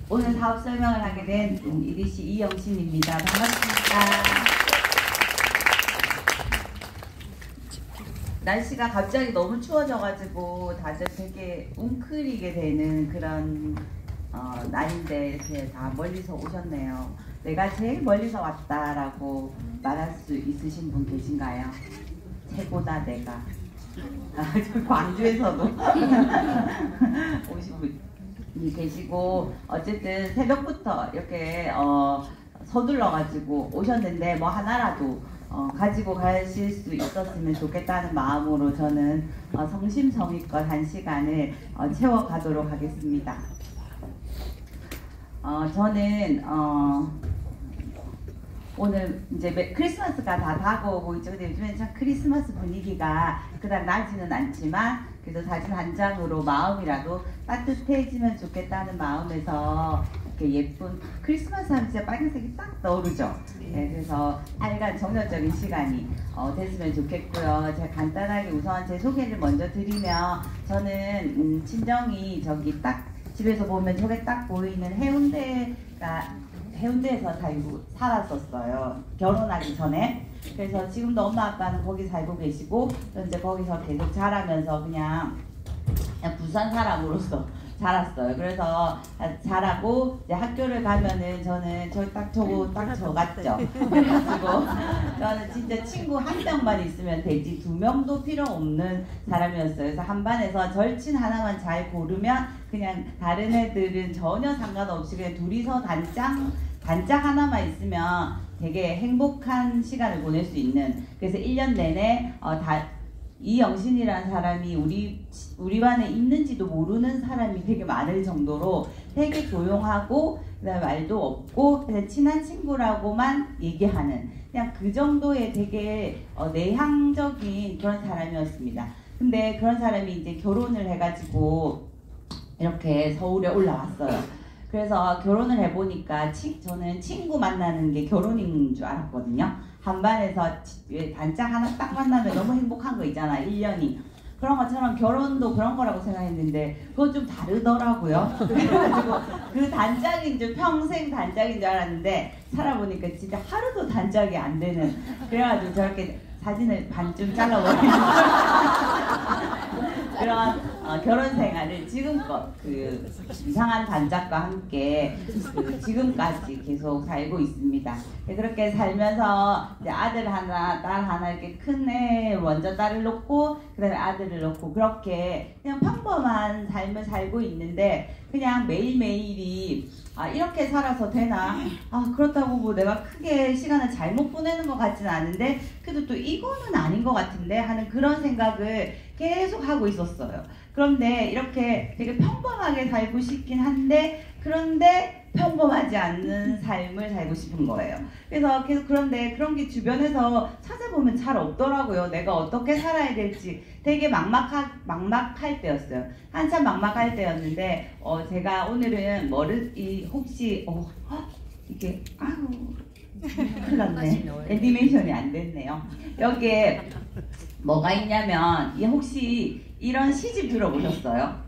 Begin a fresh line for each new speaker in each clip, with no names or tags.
오늘 사업 설명을 하게 된 이리시 이영신입니다. 반갑습니다. 날씨가 갑자기 너무 추워져가지고 다들 되게 웅크리게 되는 그런 날인데 이렇게 다 멀리서 오셨네요. 내가 제일 멀리서 왔다라고 말할 수 있으신 분 계신가요? 최고다 내가. 광주에서도 오신 분이 계시고 어쨌든 새벽부터 이렇게 서둘러가지고 오셨는데 뭐 하나라도 가지고 가실 수 있었으면 좋겠다는 마음으로 저는 성심성의껏 한 시간을 채워가도록 하겠습니다. 저는 오늘 이제 크리스마스가 다 다가오고 있죠. 근데 요즘엔 참 크리스마스 분위기가 그다지 나지는 않지만 그래도 사진 한 장으로 마음이라도 따뜻해지면 좋겠다는 마음에서 이렇게 예쁜 크리스마스 하면 진짜 빨간색이 딱 떠오르죠. 네, 그래서 빨간 정열적인 시간이 됐으면 좋겠고요. 제가 간단하게 우선 제 소개를 먼저 드리면 저는 친정이 저기 딱 집에서 보면 저게 딱 보이는 해운대에서 살았었어요. 결혼하기 전에. 그래서 지금도 엄마 아빠는 거기 살고 계시고 이제 거기서 계속 자라면서 그냥 부산 사람으로서 자랐어요. 그래서 자라고 이제 학교를 가면은 저는 저 같죠. 그래가지고 저는 진짜 친구 한 명만 있으면 되지 2명도 필요 없는 사람이었어요. 그래서 한 반에서 절친 하나만 잘 고르면 그냥 다른 애들은 전혀 상관없이 그냥 둘이서 단짝 하나만 있으면 되게 행복한 시간을 보낼 수 있는, 그래서 1년 내내 이영신이라는 사람이 우리 반에 있는지도 모르는 사람이 되게 많을 정도로 되게 조용하고 그다음에 말도 없고 그냥 친한 친구라고만 얘기하는 그냥 그 정도의 되게 내향적인 그런 사람이었습니다. 근데 그런 사람이 이제 결혼을 해가지고 이렇게 서울에 올라왔어요. 그래서 결혼을 해보니까 저는 친구 만나는 게 결혼인 줄 알았거든요. 한 반에서 단짝 하나 딱 만나면 너무 행복한 거 있잖아, 1년이. 그런 것처럼 결혼도 그런 거라고 생각했는데 그건 좀 다르더라고요. 그래가지고 그 단짝인 줄, 평생 단짝인 줄 알았는데 살아보니까 진짜 하루도 단짝이 안 되는, 그래가지고 저렇게 사진을 반쯤 잘라버리는 그런 결혼 생활을 지금껏 그 이상한 단짝과 함께 지금까지 계속 살고 있습니다. 그렇게 살면서 이제 아들 하나, 딸 하나 이렇게 큰 애 먼저 딸을 놓고 그다음에 아들을 놓고 그렇게 그냥 평범한 삶을 살고 있는데 그냥 매일매일이 이렇게 살아서 되나? 그렇다고 뭐 내가 크게 시간을 잘못 보내는 것 같지는 않은데 그래도 또 이거는 아닌 것 같은데 하는 그런 생각을 계속 하고 있었어요. 그런데 이렇게 되게 평범하게 살고 싶긴 한데 그런데 평범하지 않는 삶을 살고 싶은 거예요. 그래서 계속 그런데 그런 게 주변에서 찾아보면 잘 없더라고요. 내가 어떻게 살아야 될지 되게 막막할 때였어요. 한참 막막할 때였는데 제가 오늘은 혹시 이게 큰일 났네. 애니메이션이 안 됐네요. 여기에 뭐가 있냐면 혹시 이런 시집 들어보셨어요?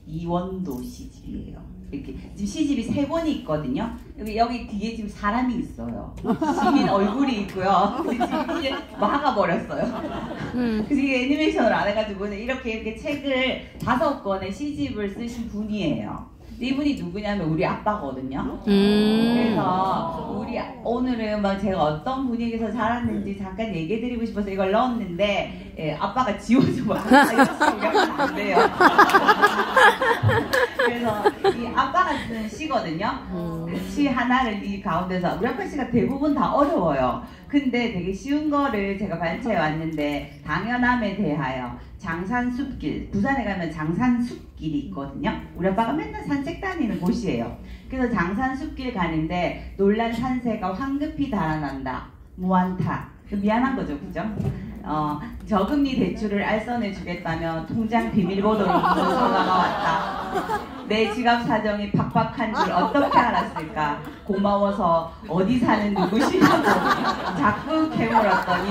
이원도 시집이에요. 이렇게 지금 시집이 3권이 있거든요. 여기 뒤에 지금 사람이 있어요. 시민 얼굴이 있고요. 근데 지금 이제 막아버렸어요. 그래서 이게 애니메이션을 안 해가지고 이렇게 책을 5권의 시집을 쓰신 분이에요. 이분이 누구냐면 우리 아빠거든요. 그래서 오늘은 막 제가 어떤 분위기에서 자랐는지 잠깐 얘기해드리고 싶어서 이걸 넣었는데 아빠가 지워줘봐요. 이러면 안 돼요. 그래서 이 아빠가 쓰는 시거든요. 시 하나를 이 가운데서 우리 아빠 시가 대부분 다 어려워요. 근데 되게 쉬운 거를 제가 발췌해 왔는데 당연함에 대하여 장산숲길, 부산에 가면 장산숲길이 있거든요. 우리 아빠가 맨날 산책 다니는 곳이에요. 그래서 장산숲길 가는데 놀란 산새가 황급히 달아난다. 무안타. 미안한 거죠, 그죠? 저금리 대출을 알선해 주겠다며 통장 비밀번호를 묻는 전화가 왔다. 내 지갑 사정이 팍팍한 줄 어떻게 알았을까? 고마워서 어디 사는 누구시냐고 자꾸 캐물었더니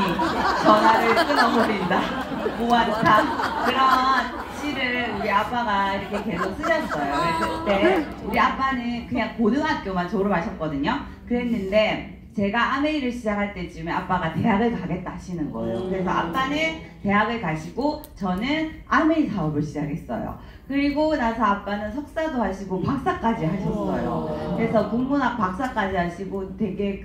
전화를 끊어버린다. 무안타. 그런 시를 글을 우리 아빠가 이렇게 계속 쓰셨어요. 그래서 그때 우리 아빠는 그냥 고등학교만 졸업하셨거든요. 그랬는데 제가 아메이를 시작할 때쯤에 아빠가 대학을 가겠다 하시는 거예요. 그래서 아빠는 대학을 가시고 저는 아메이 사업을 시작했어요. 그리고 나서 아빠는 석사도 하시고 박사까지 하셨어요. 그래서 국문학 박사까지 하시고 되게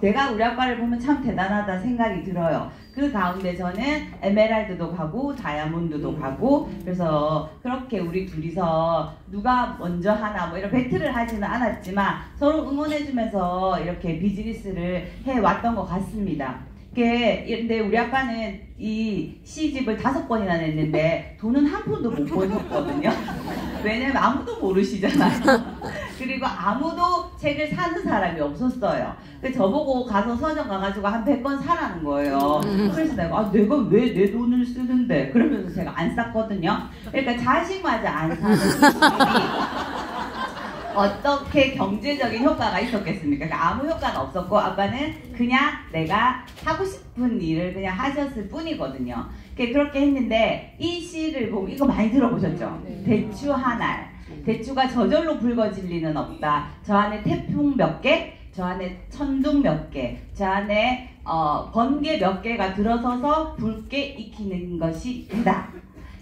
내가 우리 아빠를 보면 참 대단하다 생각이 들어요. 그 가운데 저는 에메랄드도 가고 다이아몬드도 가고, 그래서 그렇게 우리 둘이서 누가 먼저 하나 뭐 이런 배틀을 하지는 않았지만 서로 응원해주면서 이렇게 비즈니스를 해왔던 것 같습니다. 근데 우리 아빠는 이 시집을 5번이나 냈는데 돈은 한 푼도 못 버셨거든요. 왜냐면 아무도 모르시잖아요. 그리고 아무도 책을 사는 사람이 없었어요. 그래서 저보고 가서 서점 가가지고 한 100권 사라는 거예요. 그래서 내가 왜 내 돈을 쓰는데? 그러면서 제가 안 샀거든요. 그러니까 자식마저 안 사는 어떻게 경제적인 효과가 있었겠습니까? 그러니까 아무 효과가 없었고 아빠는 그냥 내가 하고 싶은 일을 그냥 하셨을 뿐이거든요. 그렇게 했는데 이 시를 보고 이거 많이 들어보셨죠? 대추 한 알. 대추가 저절로 붉어질 리는 없다. 저 안에 태풍 몇 개, 저 안에 천둥 몇 개, 저 안에 번개 몇 개가 들어서서 붉게 익히는 것이 이다.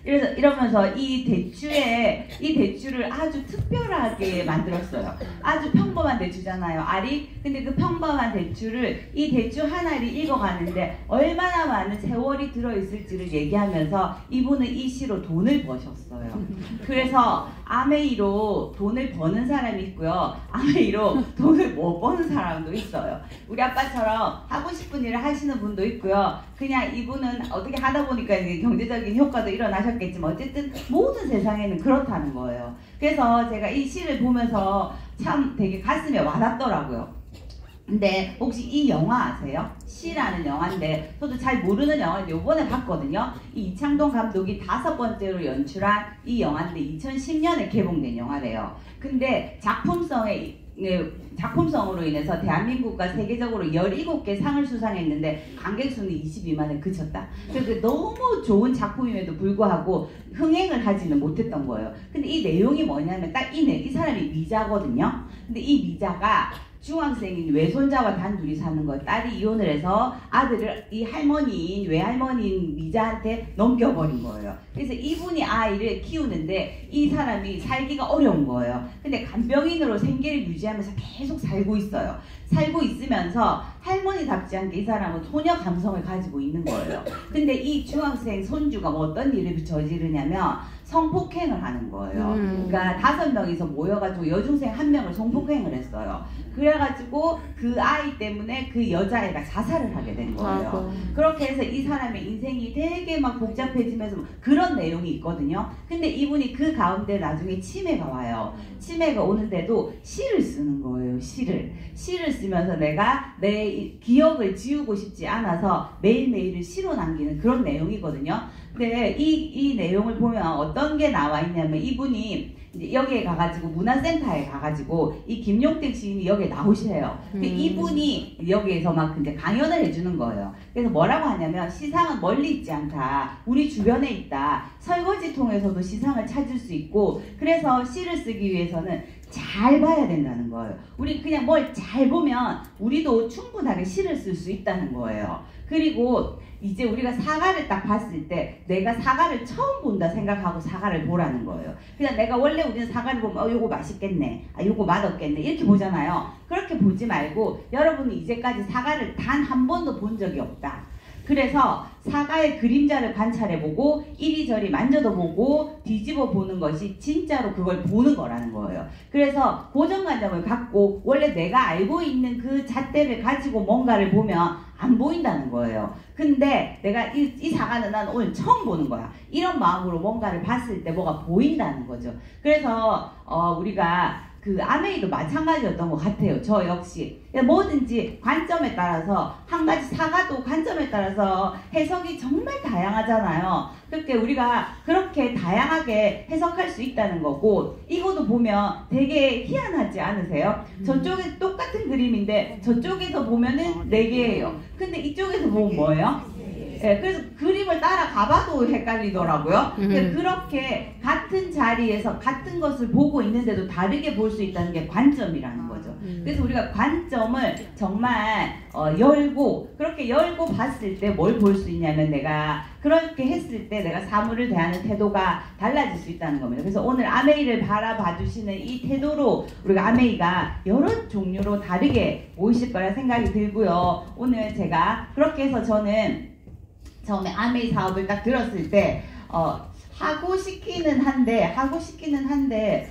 이러면서 이 대추를 아주 특별하게 만들었어요. 아주 평범한 대추잖아요, 알이. 근데 그 평범한 대추를 이 대추 한 알이 익어가는데 얼마나 많은 세월이 들어있을지를 얘기하면서 이분은 이 시로 돈을 버셨어요. 그래서 아메이로 돈을 버는 사람이 있고요, 아메이로 돈을 못 버는 사람도 있어요. 우리 아빠처럼 하고 싶은 일을 하시는 분도 있고요, 그냥 이분은 어떻게 하다 보니까 경제적인 효과도 일어나셨겠지만 어쨌든 모든 세상에는 그렇다는 거예요. 그래서 제가 이 시를 보면서 참 되게 가슴에 와닿더라고요. 근데 혹시 이 영화 아세요? 시라는 영화인데 저도 잘 모르는 영화인데 요번에 봤거든요. 이 이창동 감독이 5번째로 연출한 이 영화인데 2010년에 개봉된 영화래요. 근데 작품성으로 인해서 대한민국과 세계적으로 17개 상을 수상했는데 관객 수는 22만에 그쳤다. 그래서 너무 좋은 작품임에도 불구하고 흥행을 하지는 못했던 거예요. 근데 이 내용이 뭐냐면 딱 이 사람이 미자거든요. 근데 이 미자가 중학생인 외손자와 단둘이 사는 거예요. 딸이 이혼을 해서 아들을 이 외할머니인 미자한테 넘겨버린 거예요. 그래서 이분이 아이를 키우는데 이 사람이 살기가 어려운 거예요. 근데 간병인으로 생계를 유지하면서 계속 살고 있어요. 살고 있으면서 할머니답지 않게 이 사람은 소녀 감성을 가지고 있는 거예요. 근데 이 중학생 손주가 뭐 어떤 일을 저지르냐면 성폭행을 하는 거예요. 그러니까 5명이서 모여가지고 여중생 1명을 성폭행을 했어요. 그래가지고 그 아이 때문에 그 여자애가 자살을 하게 된 거예요. 그렇게 해서 이 사람의 인생이 되게 막 복잡해지면서 그런 내용이 있거든요. 근데 이분이 그 가운데 나중에 치매가 와요. 치매가 오는데도 시를 쓰는 거예요. 시를 쓰면서 내가 내 기억을 지우고 싶지 않아서 매일매일을 시로 남기는 그런 내용이거든요. 근데 이 내용을 보면 어떤 게 나와 있냐면 이분이 이제 여기에 가가지고 문화센터에 가가지고 이 김용택 시인이 여기에 나오시래요. 근데 이분이 여기에서 막 이제 강연을 해주는 거예요. 그래서 뭐라고 하냐면 시상은 멀리 있지 않다. 우리 주변에 있다. 설거지통에서도 시상을 찾을 수 있고 그래서 시를 쓰기 위해서는 잘 봐야 된다는 거예요. 우리 그냥 뭘 잘 보면 우리도 충분하게 시를 쓸 수 있다는 거예요. 그리고 이제 우리가 사과를 딱 봤을 때 내가 사과를 처음 본다 생각하고 사과를 보라는 거예요. 그냥 내가 원래 우리는 사과를 보면 요거 맛있겠네, 요거 맛없겠네 이렇게 보잖아요. 그렇게 보지 말고 여러분이 이제까지 사과를 단 한 번도 본 적이 없다. 그래서 사과의 그림자를 관찰해보고 이리저리 만져도 보고 뒤집어 보는 것이 진짜로 그걸 보는 거라는 거예요. 그래서 고정관념을 갖고 원래 내가 알고 있는 그 잣대를 가지고 뭔가를 보면 안 보인다는 거예요. 근데 내가 이 사과는 난 오늘 처음 보는 거야. 이런 마음으로 뭔가를 봤을 때 뭐가 보인다는 거죠. 그래서 우리가 그 아메이도 마찬가지였던 것 같아요. 저 역시 뭐든지 관점에 따라서 한 가지 사과도 관점에 따라서 해석이 정말 다양하잖아요. 그렇게 우리가 그렇게 다양하게 해석할 수 있다는 거고 이거도 보면 되게 희한하지 않으세요? 저쪽에 똑같은 그림인데 저쪽에서 보면은 4개예요. 근데 이쪽에서 보면 뭐예요? 예, 그래서 그림을 따라가봐도 헷갈리더라고요. 그렇게 같은 자리에서 같은 것을 보고 있는데도 다르게 볼 수 있다는 게 관점이라는 거죠. 그래서 우리가 관점을 정말 열고, 그렇게 열고 봤을 때 뭘 볼 수 있냐면, 내가 그렇게 했을 때 내가 사물을 대하는 태도가 달라질 수 있다는 겁니다. 그래서 오늘 아메이를 바라봐 주시는 이 태도로 우리가 아메이가 여러 종류로 다르게 보이실 거라 생각이 들고요. 오늘 제가 그렇게 해서 저는 처음에 아메이 사업을 딱 들었을 때 하고 싶기는 한데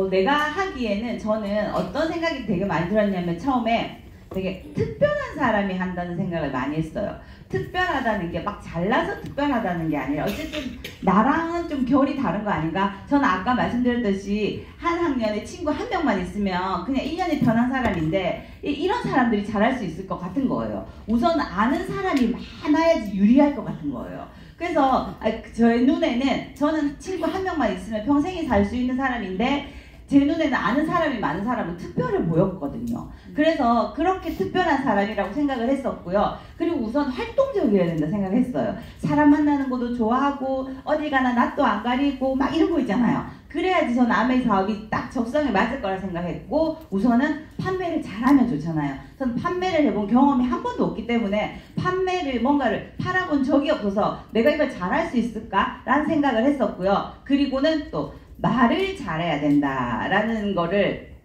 내가 하기에는 저는 어떤 생각이 되게 많이 들었냐면, 처음에 되게 특별한 사람이 한다는 생각을 많이 했어요. 특별하다는 게 막 잘나서 특별하다는 게 아니라 어쨌든 나랑은 좀 결이 다른 거 아닌가? 저는 아까 말씀드렸듯이 한 학년에 친구 한 명만 있으면 그냥 1년이 변한 사람인데 이런 사람들이 잘할 수 있을 것 같은 거예요. 우선 아는 사람이 많아야지 유리할 것 같은 거예요. 그래서 저의 눈에는 저는 친구 한 명만 있으면 평생이 살 수 있는 사람인데, 제 눈에는 아는 사람이 많은 사람은 특별해 보였거든요. 그래서 그렇게 특별한 사람이라고 생각을 했었고요. 그리고 우선 활동적이어야 된다 생각했어요. 사람 만나는 것도 좋아하고 어디 가나 낯도 안 가리고 막 이런 거 있잖아요. 그래야지 저는 아메이 사업이 딱 적성에 맞을 거라 생각했고, 우선은 판매를 잘하면 좋잖아요. 저는 판매를 해본 경험이 한 번도 없기 때문에 판매를 뭔가를 팔아본 적이 없어서 내가 이걸 잘할 수 있을까? 라는 생각을 했었고요. 그리고는 또 말을 잘해야 된다라는 거를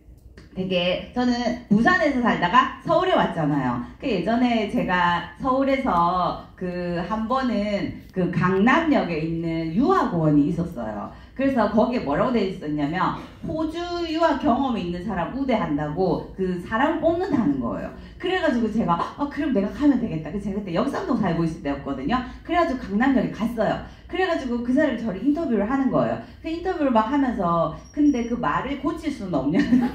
되게, 저는 부산에서 살다가 서울에 왔잖아요. 그 예전에 제가 서울에서 한 번은 그 강남역에 있는 유학원이 있었어요. 그래서 거기에 뭐라고 되어 있었냐면, 호주 유학 경험이 있는 사람 우대한다고 그 사람 뽑는다는 거예요. 그래가지고 제가 그럼 내가 가면 되겠다. 그래서 제가 그때 역삼동 살고 있을 때였거든요. 그래가지고 강남역에 갔어요. 그래가지고 그 사람이 저를 인터뷰를 하는 거예요. 그 인터뷰를 막 하면서, 근데 그 말을 고칠 수는 없냐는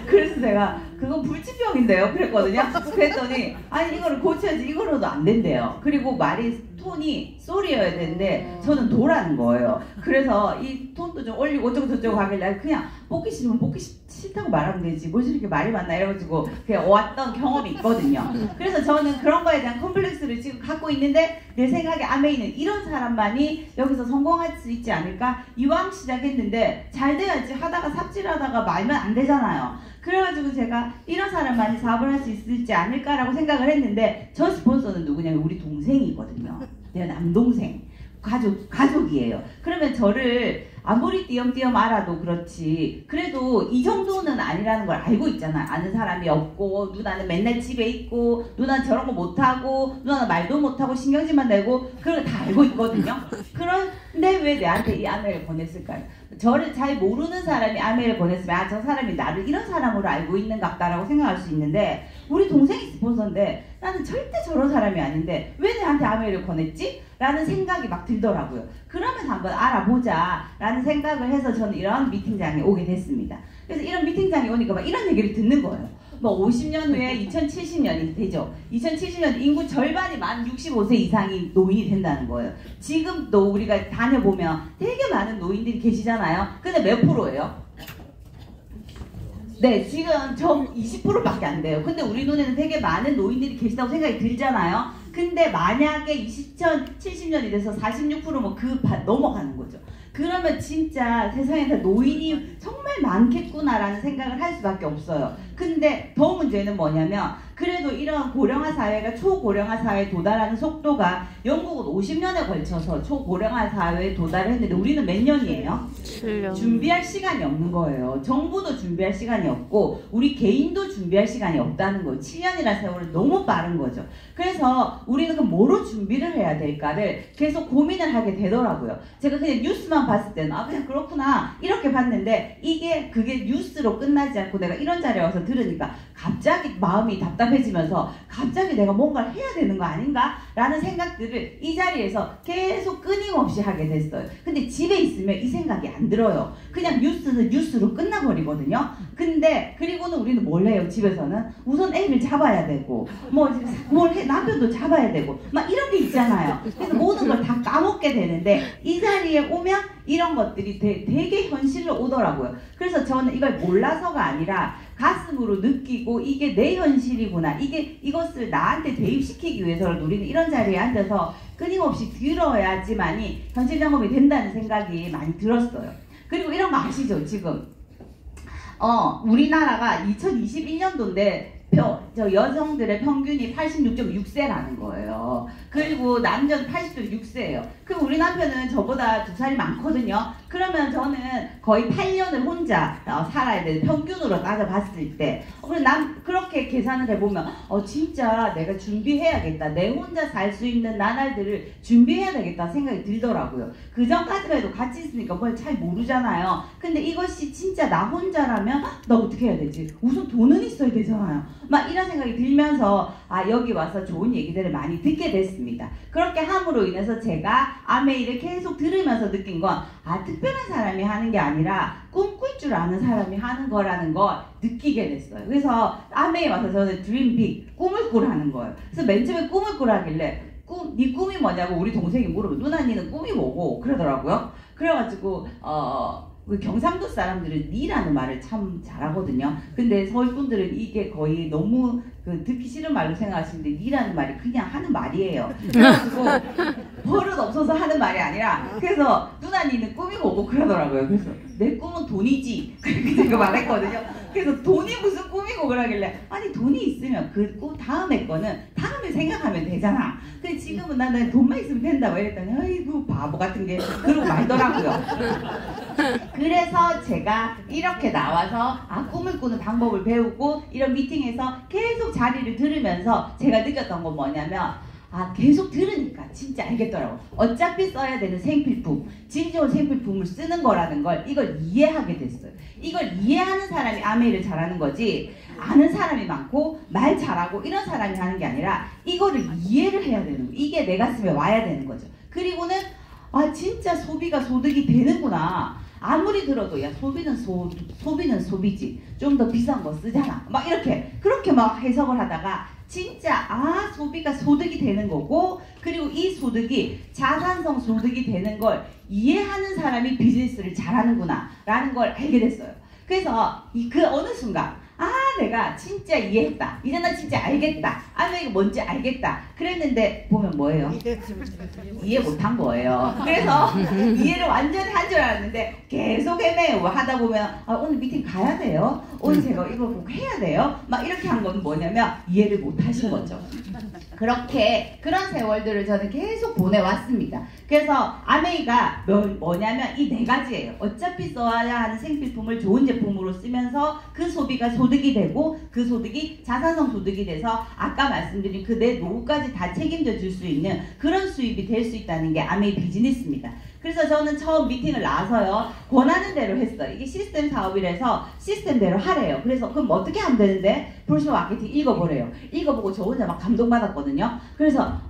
그래서 제가 그건 불치병인데요 그랬거든요. 그랬더니 아니 이거를 고쳐야지, 이거로도 안 된대요. 그리고 말이 톤이 소리여야 되는데 저는 도라는 거예요. 그래서 이 톤도 좀 올리고 어쩌고 저쩌고 하길래 그냥 뽑기 싫으면 뽑기 싫다고 말하면 되지 뭘 이렇게 말이 많나 이래가지고 그냥 왔던 경험이 있거든요. 그래서 저는 그런 거에 대한 컴플렉스를 지금 갖고 있는데, 내 생각에 아메이는 이런 사람만이 여기서 성공할 수 있지 않을까? 이왕 시작했는데 잘 돼야지, 하다가 삽질하다가 말면 안 되잖아요. 그래가지고 제가 이런 사람만이 사업을 할 수 있을지 않을까라고 생각을 했는데, 저 스폰서는 누구냐면 우리 동생이거든요. 내 남동생. 가족이에요. 그러면 저를 아무리 띄엄띄엄 알아도 그렇지, 그래도 이 정도는 아니라는 걸 알고 있잖아. 아는 사람이 없고, 누나는 맨날 집에 있고, 누나는 저런 거 못하고, 누나는 말도 못하고 신경질만 내고, 그런 거 다 알고 있거든요. 그런데 왜 내한테 이 아메이를 보냈을까요? 저를 잘 모르는 사람이 아메이를 보냈으면 저 사람이 나를 이런 사람으로 알고 있는갑다라고 생각할 수 있는데, 우리 동생이 스폰서인데 나는 절대 저런 사람이 아닌데 왜 내한테 아메이를 보냈지? 라는 생각이 막 들더라고요. 그러면 한번 알아보자 라는 생각을 해서 저는 이런 미팅장에 오게 됐습니다. 그래서 이런 미팅장에 오니까 막 이런 얘기를 듣는 거예요. 뭐 50년 후에 2070년이 되죠. 2070년 인구 절반이 만 65세 이상이 노인이 된다는 거예요. 지금도 우리가 다녀보면 되게 많은 노인들이 계시잖아요. 근데 몇 프로예요? 네, 지금 저 20%밖에 안 돼요. 근데 우리 눈에는 되게 많은 노인들이 계시다고 생각이 들잖아요. 근데 만약에 2070년이 돼서 46%뭐 넘어가는 거죠. 그러면 진짜 세상에 노인이 정말 많겠구나라는 생각을 할 수밖에 없어요. 근데 더 문제는 뭐냐면, 그래도 이런 고령화 사회가 초고령화 사회에 도달하는 속도가, 영국은 50년에 걸쳐서 초고령화 사회에 도달을 했는데 우리는 몇 년이에요? 7년. 준비할 시간이 없는 거예요. 정부도 준비할 시간이 없고 우리 개인도 준비할 시간이 없다는 거예요. 7년이라는 세월은 너무 빠른 거죠. 그래서 우리는 그럼 뭐로 준비를 해야 될까를 계속 고민을 하게 되더라고요. 제가 그냥 뉴스만 봤을 때는 그냥 그렇구나 이렇게 봤는데, 그게 뉴스로 끝나지 않고 내가 이런 자리에 와서 들으니까 갑자기 마음이 답답해지면서 갑자기 내가 뭔가를 해야 되는 거 아닌가? 라는 생각들을 이 자리에서 계속 끊임없이 하게 됐어요. 근데 집에 있으면 이 생각이 안 들어요. 그냥 뉴스는 뉴스로 끝나버리거든요. 근데 그리고는 우리는 뭘 해요? 집에서는 우선 애를 잡아야 되고 남편도 잡아야 되고 막 이런 게 있잖아요. 그래서 모든 걸 다 까먹게 되는데, 이 자리에 오면 이런 것들이 되게 현실로 오더라고요. 그래서 저는 이걸 몰라서가 아니라 가슴으로 느끼고 이게 내 현실이구나. 이것을 나한테 대입시키기 위해서는 우리는 이런 자리에 앉아서 끊임없이 들어야지만이 현실 점검이 된다는 생각이 많이 들었어요. 그리고 이런 거 아시죠? 지금 우리나라가 2021년도인데 저 여성들의 평균이 86.6세라는 거예요. 그리고 남자는 80.6세예요. 그럼 우리 남편은 저보다 2살이 많거든요. 그러면 저는 거의 8년을 혼자 살아야 되는, 평균으로 따져봤을 때. 그렇게 계산을 해보면 진짜 내가 준비해야겠다. 내 혼자 살 수 있는 나날들을 준비해야 되겠다 생각이 들더라고요. 그 전까지만 해도 같이 있으니까 뭘 잘 모르잖아요. 근데 이것이 진짜 나 혼자라면 나 어떻게 해야 되지? 우선 돈은 있어야 되잖아요. 막 이런 생각이 들면서 여기 와서 좋은 얘기들을 많이 듣게 됐습니다. 그렇게 함으로 인해서 제가 아메이를 계속 들으면서 느낀 건 특별한 사람이 하는 게 아니라 꿈꿀 줄 아는 사람이 하는 거라는 걸 느끼게 됐어요. 그래서 아메이 와서 저는 드림 빅, 꿈을 꾸라는 거예요. 그래서 맨 처음에 꿈을 꾸라길래 네 꿈이 뭐냐고 우리 동생이 물어보고 누나 니는 꿈이 뭐고 그러더라고요. 그래가지고 경상도 사람들은 니라는 말을 참 잘하거든요. 근데 서울분들은 이게 거의 너무 듣기 싫은 말로 생각하시는데 니라는 말이 그냥 하는 말이에요. 그래가지고 버릇 없어서 하는 말이 아니라, 그래서 누나 니는 꿈이 뭐고 그러더라고요. 그래서 내 꿈은 돈이지 그렇게 제가 말했거든요. 그래서 돈이 무슨 꿈이고 그러길래 아니 돈이 있으면 그 꿈 다음에 거는 다음에 생각하면 되잖아. 근데 지금은 나는 돈만 있으면 된다고 이랬더니 아이고 바보 같은 게 그러고 말더라고요. 그래서 제가 이렇게 나와서 꿈을 꾸는 방법을 배우고 이런 미팅에서 계속 자리를 들으면서 제가 느꼈던 건 뭐냐면 계속 들으니까 진짜 알겠더라고. 어차피 써야 되는 생필품, 질 좋은 생필품을 쓰는 거라는 걸 이걸 이해하게 됐어요. 이걸 이해하는 사람이 아메이를 잘하는 거지, 아는 사람이 많고 말 잘하고 이런 사람이 하는 게 아니라 이거를 이해를 해야 되는 거예요. 이게 내 가슴에 와야 되는 거죠. 그리고는 진짜 소비가 소득이 되는구나. 아무리 들어도 야 소비는 소비지, 좀 더 비싼 거 쓰잖아, 막 이렇게 그렇게 막 해석을 하다가 진짜 소비가 소득이 되는 거고, 그리고 이 소득이 자산성 소득이 되는 걸 이해하는 사람이 비즈니스를 잘하는구나 라는 걸 알게 됐어요. 그래서 그 어느 순간 내가 진짜 이해했다, 이제 나 진짜 알겠다, 이거 뭔지 알겠다 그랬는데 보면 뭐예요? 이해 못한 거예요. 그래서 이해를 완전히 한 줄 알았는데 계속 헤매요. 하다 보면 오늘 미팅 가야 돼요, 오늘 제가 이거 꼭 해야 돼요, 막 이렇게 한 건 뭐냐면 이해를 못 하신 거죠. 그런 세월들을 저는 계속 보내왔습니다. 그래서 아메이가 뭐냐면 이 4가지예요. 어차피 써야 하는 생필품을 좋은 제품으로 쓰면서 그 소비가 소득이 되고 그 소득이 자산성 소득이 돼서 아까 말씀드린 그 내 노후까지 다 책임져 줄 수 있는 그런 수입이 될 수 있다는 게 아메이 비즈니스입니다. 그래서 저는 처음 미팅을 나와서요, 권하는 대로 했어요. 이게 시스템 사업이라서 시스템대로 하래요. 그래서 그럼 어떻게 하면 되는데? 프로시머 마케팅 읽어보래요. 읽어보고 저 혼자 막 감동받았거든요. 그래서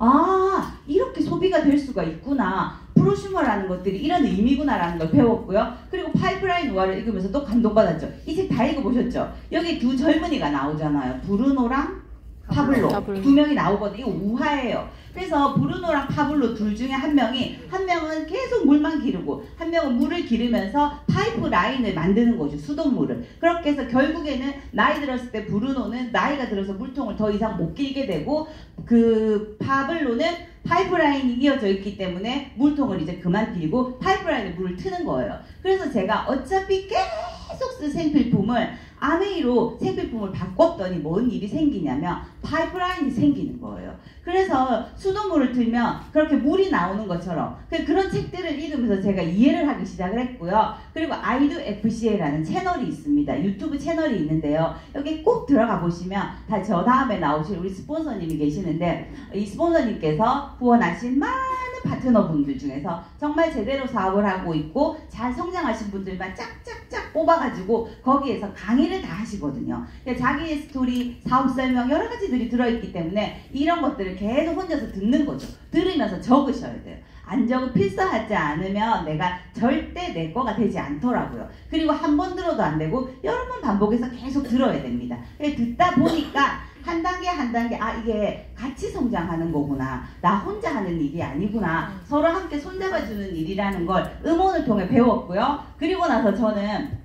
이렇게 소비가 될 수가 있구나, 프로슈머라는 것들이 이런 의미구나라는 걸 배웠고요. 그리고 파이프라인 우화를 읽으면서 또 감동받았죠. 이 책 다 읽어보셨죠? 여기 2 젊은이가 나오잖아요. 브루노랑 파블로. 2명이 나오거든요. 이거 우화예요. 그래서 브루노랑 파블로 둘 중에 한 명은 계속 물만 기르고 한 명은 물을 기르면서 파이프 라인을 만드는 거죠. 수돗물을. 그렇게 해서 결국에는 나이 들었을 때 브루노는 나이가 들어서 물통을 더 이상 못 길게 되고, 그 파블로는 파이프라인이 이어져 있기 때문에 물통을 이제 그만 빌고 파이프라인에 물을 트는 거예요. 그래서 제가 어차피 계속 쓸 생필품을 아메이로 생필품을 바꿨더니 뭔 일이 생기냐면 파이프라인이 생기는 거예요. 그래서 수돗물을 틀면 그렇게 물이 나오는 것처럼 그런 책들을 읽으면서 제가 이해를 하기 시작을 했고요. 그리고 아이도 FCA라는 채널이 있습니다. 유튜브 채널이 있는데요. 여기 꼭 들어가 보시면 다 저 다음에 나오실 우리 스폰서님이 계시는데, 이 스폰서님께서 후원하신 많은 파트너분들 중에서 정말 제대로 사업을 하고 있고 잘 성장하신 분들만 짝짝짝 뽑아가지고 거기에서 강의를 다 하시거든요. 자기의 스토리, 사업 설명 여러 가지들이 들어있기 때문에 이런 것들을 계속 혼자서 듣는 거죠. 들으면서 적으셔야 돼요. 안 적고 필사하지 않으면 내가 절대 내 거가 되지 않더라고요. 그리고 한 번 들어도 안 되고 여러 번 반복해서 계속 들어야 됩니다. 듣다 보니까 한 단계 한 단계 이게 같이 성장하는 거구나, 나 혼자 하는 일이 아니구나, 서로 함께 손잡아주는 일이라는 걸 음원을 통해 배웠고요. 그리고 나서 저는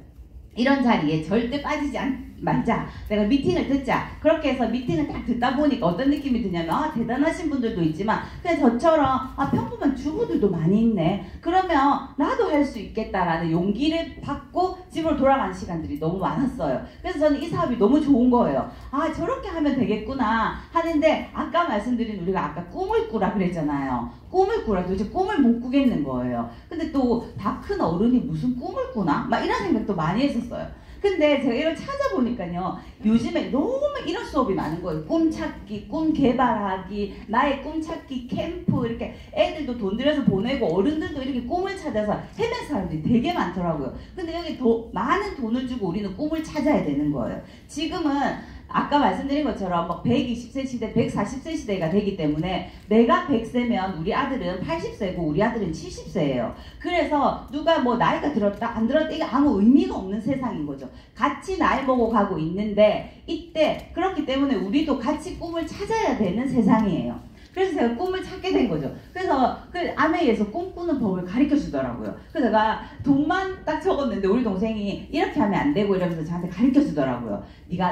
이런 자리에 절대 빠지지 말자. 내가 미팅을 듣자. 그렇게 해서 미팅을 딱 듣다 보니까 어떤 느낌이 드냐면 아 대단하신 분들도 있지만 그냥 저처럼 아 평범한 주부들도 많이 있네. 그러면 나도 할 수 있겠다라는 용기를 받고 집으로 돌아가는 시간들이 너무 많았어요. 그래서 저는 이 사업이 너무 좋은 거예요. 아 저렇게 하면 되겠구나 하는데 아까 말씀드린 우리가 아까 꿈을 꾸라 그랬잖아요. 꿈을 꾸라 도대체 꿈을 못 꾸겠는 거예요. 근데 또 다 큰 어른이 무슨 꿈을 꾸나? 막 이런 생각도 많이 했었어요. 근데 제가 이걸 찾아보니까요. 요즘에 너무 이런 수업이 많은 거예요. 꿈 찾기, 꿈 개발하기, 나의 꿈 찾기 캠프 이렇게 애들도 돈 들여서 보내고 어른들도 이렇게 꿈을 찾아서 헤맨 사람들이 되게 많더라고요. 근데 여기 더 많은 돈을 주고 우리는 꿈을 찾아야 되는 거예요. 지금은 아까 말씀드린 것처럼 막 120세 시대, 140세 시대가 되기 때문에 내가 100세면 우리 아들은 80세고 우리 아들은 70세예요. 그래서 누가 뭐 나이가 들었다 안 들었다 이게 아무 의미가 없는 세상인 거죠. 같이 나이 먹어 가고 있는데 이때 그렇기 때문에 우리도 같이 꿈을 찾아야 되는 세상이에요. 그래서 제가 꿈을 찾게 된 거죠. 그래서 그 아메이에서 꿈꾸는 법을 가르쳐 주더라고요. 그래서 제가 돈만 딱 적었는데 우리 동생이 이렇게 하면 안 되고 이러면서 저한테 가르쳐 주더라고요.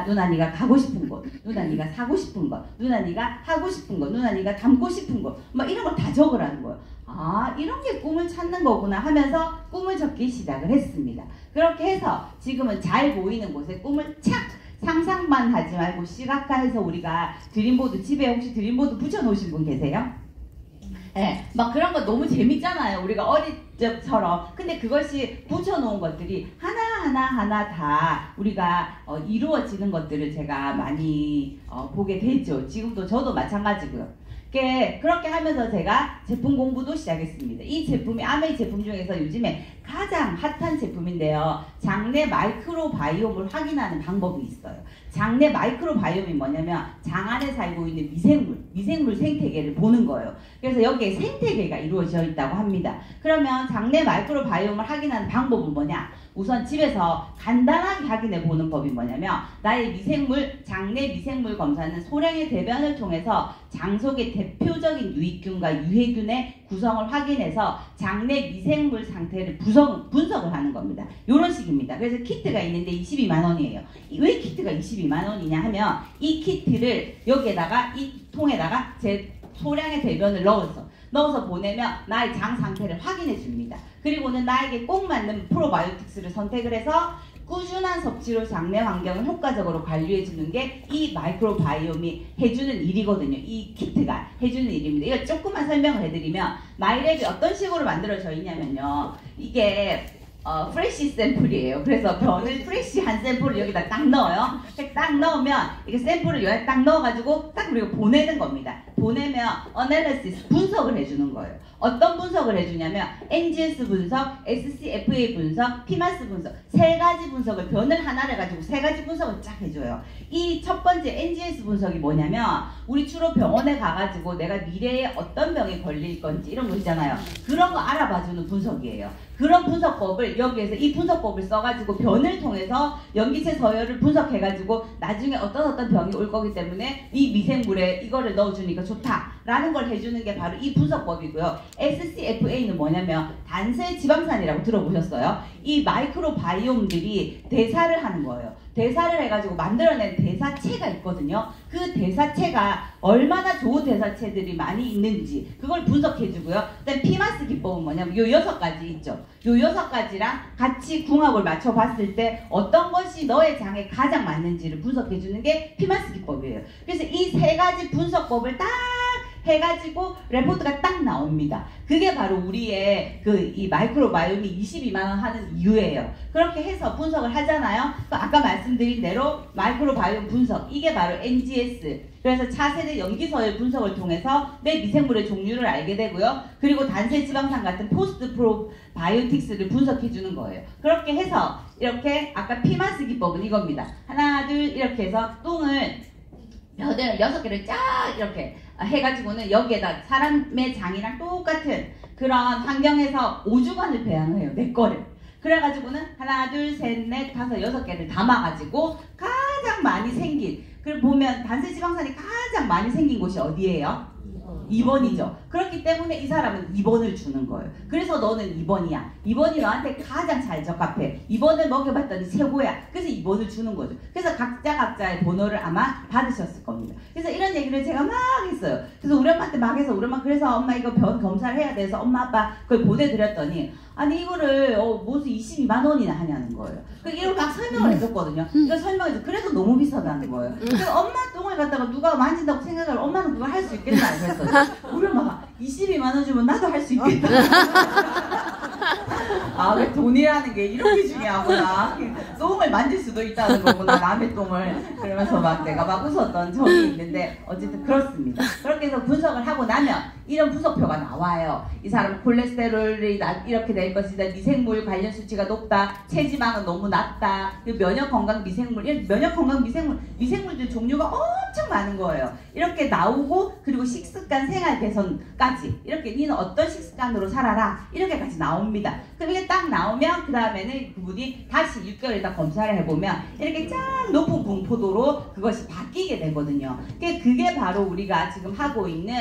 누나 네가 가고 싶은 곳, 누나 네가 사고 싶은 것, 누나 네가 하고 싶은 것, 누나 네가 담고 싶은 것, 막 이런 걸 다 적으라는 거예요. 아 이런 게 꿈을 찾는 거구나 하면서 꿈을 적기 시작을 했습니다. 그렇게 해서 지금은 잘 보이는 곳에 꿈을 착 상상만 하지 말고 시각화해서 우리가 드림보드 집에 혹시 드림보드 붙여놓으신 분 계세요? 네, 막 그런 거 너무 재밌잖아요. 우리가 어릴 적처럼. 근데 그것이 붙여놓은 것들이 하나하나 다 우리가 이루어지는 것들을 제가 많이 보게 되죠. 지금도 저도 마찬가지고요. 그렇게 하면서 제가 제품 공부도 시작했습니다. 이 제품이 아메이 제품 중에서 요즘에 가장 핫한 제품인데요. 장내 마이크로바이옴을 확인하는 방법이 있어요. 장내 마이크로바이옴이 뭐냐면 장 안에 살고 있는 미생물 생태계를 보는 거예요. 그래서 여기에 생태계가 이루어져 있다고 합니다. 그러면 장내 마이크로바이옴을 확인하는 방법은 뭐냐? 우선 집에서 간단하게 확인해 보는 법이 뭐냐면 나의 장내 미생물 검사는 소량의 대변을 통해서 장 속의 대표적인 유익균과 유해균의 구성을 확인해서 장내 미생물 상태를 분석을 하는 겁니다. 이런 식입니다. 그래서 키트가 있는데 22만 원이에요. 왜 키트가 22만 원이냐 하면 이 키트를 여기에다가 이 통에다가 제 소량의 대변을 넣어서 보내면 나의 장 상태를 확인해 줍니다. 그리고는 나에게 꼭 맞는 프로바이오틱스를 선택을 해서 꾸준한 섭취로 장내 환경을 효과적으로 관리해 주는 게 이 마이크로바이옴이 해주는 일이거든요. 이 키트가 해주는 일입니다. 이걸 조금만 설명을 해드리면 마이랩이 어떤 식으로 만들어져 있냐면요. 이게 프레쉬 샘플이에요. 그래서 변을 프레쉬한 샘플을 여기다 딱 넣어요. 딱 넣으면 이게 샘플을 여기다 딱 넣어가지고 딱 우리가 보내는 겁니다. 보내면 어널리시스 분석을 해주는 거예요. 어떤 분석을 해주냐면 NGS 분석, SCFA 분석, 피마스 분석 세 가지 분석을 변을 하나를 가지고 세 가지 분석을 쫙 해줘요. 이 첫 번째 NGS 분석이 뭐냐면 우리 주로 병원에 가가지고 내가 미래에 어떤 병에 걸릴 건지 이런 거 있잖아요. 그런 거 알아봐주는 분석이에요. 그런 분석법을 여기에서 이 분석법을 써가지고 변을 통해서 염기체 서열을 분석해가지고 나중에 어떤 병이 올 거기 때문에 이 미생물에 이거를 넣어주니까 좋다라는 걸 해주는 게 바로 이 분석법이고요. SCFA는 뭐냐면 단세 지방산이라고 들어보셨어요? 이 마이크로바이옴들이 대사를 하는 거예요. 대사를 해가지고 만들어낸 대사체가 있거든요. 그 대사체가 얼마나 좋은 대사체들이 많이 있는지 그걸 분석해주고요. 그다음 피마스 기법은 뭐냐면 요 6가지 있죠. 요 6가지랑 같이 궁합을 맞춰봤을 때 어떤 것이 너의 장에 가장 맞는지를 분석해주는 게 피마스 기법이에요. 그래서 이 3가지 분석법을 딱 해가지고 레포트가 딱 나옵니다. 그게 바로 우리의 이 마이크로바이옴이 22만원 하는 이유예요. 그렇게 해서 분석을 하잖아요. 아까 말씀드린 대로 마이크로바이옴 분석 이게 바로 NGS 그래서 차세대 염기서열 분석을 통해서 내 미생물의 종류를 알게 되고요. 그리고 단세지방산 같은 포스트 프로바이오틱스를 분석해 주는 거예요. 그렇게 해서 이렇게 아까 피마스 기법은 이겁니다. 하나 둘 이렇게 해서 똥을 벼대를 6개를 쫙 이렇게 해가지고는 여기에다 사람의 장이랑 똑같은 그런 환경에서 5주간을 배양을 해요. 내 거를. 그래가지고는 하나 둘 셋 넷 다섯 6개를 담아가지고 가장 많이 생긴 그리고 보면 단세지방산이 가장 많이 생긴 곳이 어디예요? 2번이죠. 그렇기 때문에 이 사람은 2번을 주는 거예요. 그래서 너는 2번이야. 2번이 너한테 가장 잘 적합해. 2번을 먹여봤더니 최고야. 그래서 2번을 주는 거죠. 그래서 각자의 번호를 아마 받으셨을 겁니다. 그래서 이런 얘기를 제가 막 했어요. 그래서 우리 엄마한테 막 해서 우리 엄마 그래서 엄마 이거 병 검사를 해야 돼서 엄마 아빠 그걸 보내드렸더니 아니 이거를 무슨 22만 원이나 하냐는 거예요. 이걸 막 설명을 해줬거든요. 이거 설명해줘. 그래도 너무 비싸다는 거예요. 그래서 엄마 똥을 갖다가 누가 만진다고 생각을 엄마는 그걸 할 수 있겠나 그랬더니 우리 엄마가 22만 원 주면 나도 할 수 있겠다. 아, 왜 돈이라는 게 이렇게 중요하구나. 똥을 만질 수도 있다는 거구나. 남의 똥을. 그러면서 막 내가 막 웃었던 적이 있는데 어쨌든 그렇습니다. 그렇게 해서 분석을 하고 나면 이런 분석표가 나와요. 이 사람 콜레스테롤이 이렇게 될 것이다. 미생물 관련 수치가 높다. 체지방은 너무 낮다. 면역건강 미생물, 면역건강 미생물들 종류가 엄청 많은 거예요. 이렇게 나오고 그리고 식습관 생활 개선까지 이렇게 니는 어떤 식습관으로 살아라 이렇게까지 나옵니다. 그럼 이게 딱 나오면 그 다음에는 그분이 다시 6개월 있다 검사를 해보면 이렇게 쫙 높은 분포도로 그것이 바뀌게 되거든요. 그게 바로 우리가 지금 하고 있는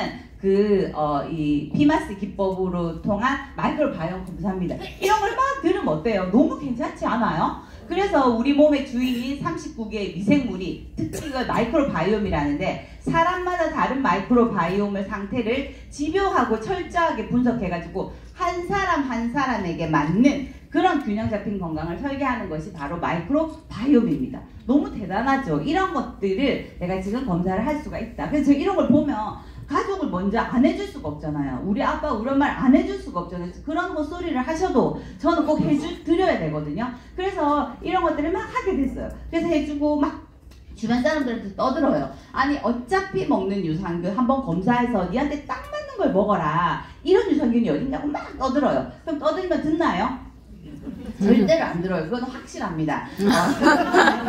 이 피마스 기법으로 통한 마이크로바이옴 검사입니다. 이런 걸 막 들으면 어때요? 너무 괜찮지 않아요? 그래서 우리 몸의 주위 39개의 미생물이 특히 이걸 마이크로바이옴이라는데 사람마다 다른 마이크로바이옴의 상태를 집요하고 철저하게 분석해가지고 한 사람 한 사람에게 맞는 그런 균형 잡힌 건강을 설계하는 것이 바로 마이크로바이옴입니다. 너무 대단하죠? 이런 것들을 내가 지금 검사를 할 수가 있다. 그래서 이런 걸 보면 가족을 먼저 안 해줄 수가 없잖아요. 우리 아빠, 우리 엄마를 안 해줄 수가 없잖아요. 그런 거 소리를 하셔도 저는 꼭 드려야 되거든요. 그래서 이런 것들을 막 하게 됐어요. 그래서 해주고 막 주변 사람들한테 떠들어요. 아니 어차피 먹는 유산균 한번 검사해서 니한테 딱 맞는 걸 먹어라. 이런 유산균이 어딨냐고 막 떠들어요. 그럼 떠들면 듣나요? 절대로 안 들어요. 그건 확실합니다.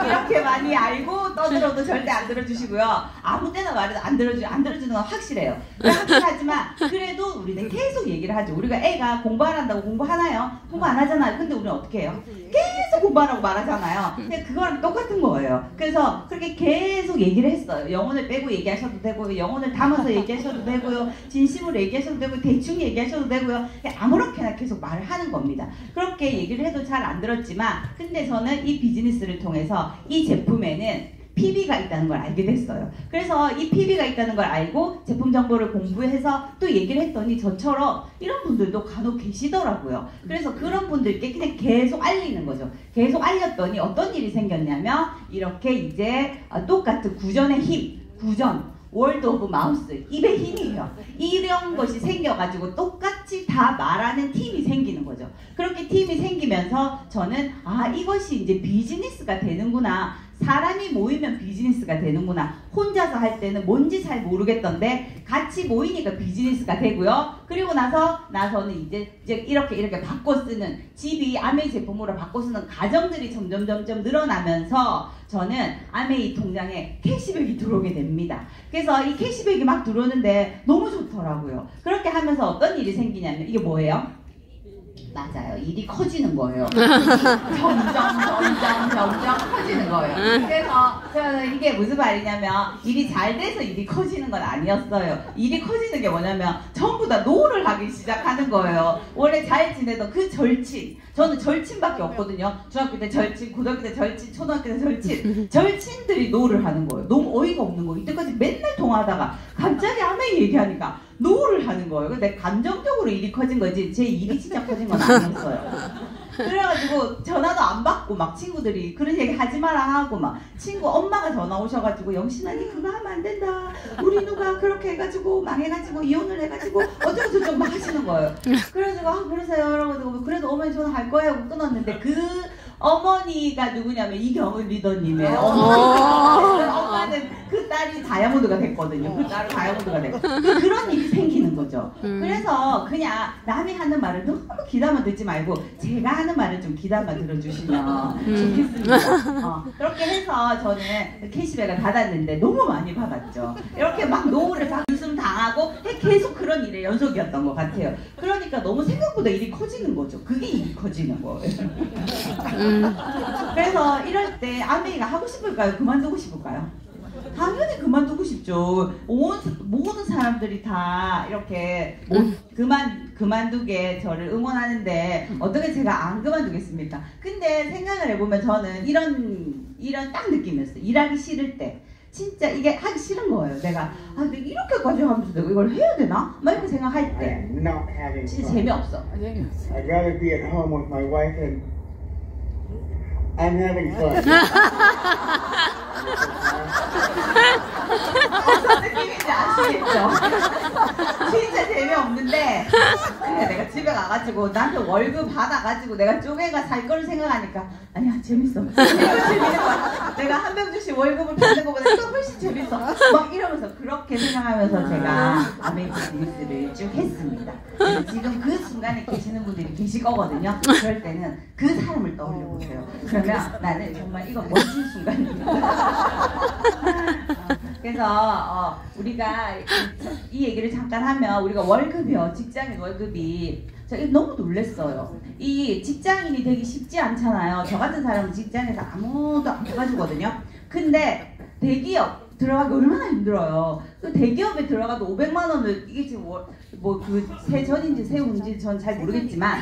이렇게 많이 알고 떠들어도 절대 안 들어주시고요. 아무 때나 말해도 안 들어주는 건 확실해요. 확실하지만 그래도 우리는 계속 얘기를 하죠. 우리가 애가 공부 안 한다고 공부하나요? 공부 안 하잖아요. 근데 우리는 어떻게 해요? 계속 공부하라고 말하잖아요. 근데 그거랑 똑같은 거예요. 그래서 그렇게 계속 얘기를 했어요. 영혼을 빼고 얘기하셔도 되고요. 영혼을 담아서 얘기하셔도 되고요. 진심으로 얘기하셔도 되고 대충 얘기하셔도 되고요. 아무렇게나 계속 말을 하는 겁니다. 그렇게 얘기를 해도 잘 안 들었지만 근데 저는 이 비즈니스를 통해서 이 제품에는 PB가 있다는 걸 알게 됐어요. 그래서 이 PB가 있다는 걸 알고 제품 정보를 공부해서 또 얘기를 했더니 저처럼 이런 분들도 간혹 계시더라고요. 그래서 그런 분들께 그냥 계속 알리는 거죠. 계속 알렸더니 어떤 일이 생겼냐면 이렇게 이제 똑같은 구전의 힘, 구전 월드 오브 마우스, 입의 힘이에요. 이런 것이 생겨가지고 똑같이 다 말하는 팀이 생기는 거죠. 그렇게 팀이 생기면서 저는 이것이 이제 비즈니스가 되는구나. 사람이 모이면 비즈니스가 되는구나. 혼자서 할 때는 뭔지 잘 모르겠던데 같이 모이니까 비즈니스가 되고요. 그리고 나서는 이제 이렇게 바꿔 쓰는 집이 아메이 제품으로 바꿔 쓰는 가정들이 점점 늘어나면서 저는 아메이 통장에 캐시백이 들어오게 됩니다. 그래서 이 캐시백이 막 들어오는데 너무 좋더라고요. 그렇게 하면서 어떤 일이 생기냐면 이게 뭐예요? 맞아요. 일이 커지는 거예요. 점점 커지는 거예요. 그래서 저는 이게 무슨 말이냐면 일이 잘 돼서 일이 커지는 건 아니었어요. 일이 커지는 게 뭐냐면 전부 다 노를 하기 시작하는 거예요. 원래 잘 지내던 그 절친. 저는 절친밖에 없거든요. 중학교 때 절친, 고등학교 때 절친, 초등학교 때 절친. 절친들이 노를 하는 거예요. 너무 어이가 없는 거예요. 이때까지 맨날 통화하다가 갑자기 아메이 얘기하니까 노를 하는 거예요. 근데 감정적으로 일이 커진 거지 제 일이 진짜 커진 건 아니었어요. 그래가지고 전화도 안 받고 막 친구들이 그런 얘기 하지 마라 하고 막 친구 엄마가 전화 오셔가지고 영신아 니 그거 하면 안 된다. 우리 누가 그렇게 해가지고 망해가지고 이혼을 해가지고 어쩌고저쩌고 막 하시는 거예요. 그래가지고 그러세요 여러분 그래도 어머니 전화 할 거예요 하고 끊었는데 그 어머니가 누구냐면 이경은 리더님의 엄마는 그 딸이 다이아몬드가 됐거든요. 그 딸은 다이아몬드가 되고 그런 일이 생기는 거죠. 그래서 그냥 남이 하는 말을 너무 귀담아 듣지 말고 제가 하는 말을 좀 귀담아 들어주시면 좋겠습니다. 그렇게 해서 저는 캐시백을 받았는데 너무 많이 받았죠. 이렇게 막 노후를 웃음 당하고 계속 그런 일의 연속이었던 것 같아요. 그러니까 너무 생각보다 일이 커지는 거죠. 그게 일이 커지는 거예요. 그래서 이럴 때 아메이가 하고 싶을까요? 그만두고 싶을까요? 당연히 그만두고 싶죠. 모든 사람들이 다 이렇게 그만두게 저를 응원하는데 어떻게 제가 안 그만두겠습니까? 근데 생각을 해보면 저는 이런 딱 느낌이었어요. 일하기 싫을 때. 진짜 이게 하기 싫은 거예요. 내가 근데 이렇게까지 하면서 내가 이걸 해야 되나? 막 이렇게 생각할 때 진짜 재미없어.
I'd rather be at home with my wife and I'm having fun.
어떤 느낌인지 아시겠죠? 진짜 재미없는데 그래 내가 집에 가가지고 나한테 월급 받아가지고 내가 쪼개가 살 거를 생각하니까 아니야 재밌어. 이거 재밌는 거야. 내가 한 명주씩 월급을 받는 것보다 이거 훨씬 재밌어. 막 이러면서 그렇게 생각하면서 제가 아메이징 쭉 했습니다. 그래서 지금 그 순간에 계시는 분들이 계실 거거든요. 그럴 때는 그 사람을 떠올려 보세요. 그러면 나는 정말 이거 멋진 순간입니다. 그래서 우리가 이 얘기를 잠깐 하면 우리가 월급이요. 직장인 월급이 제가 너무 놀랐어요. 이 직장인이 되기 쉽지 않잖아요. 저 같은 사람은 직장에서 아무도 안 해가지거든요. 근데 대기업 들어가기 얼마나 힘들어요. 그 대기업에 들어가도 500만 원을 이게 지금 그 새 전인지 새 후인지 전 잘 모르겠지만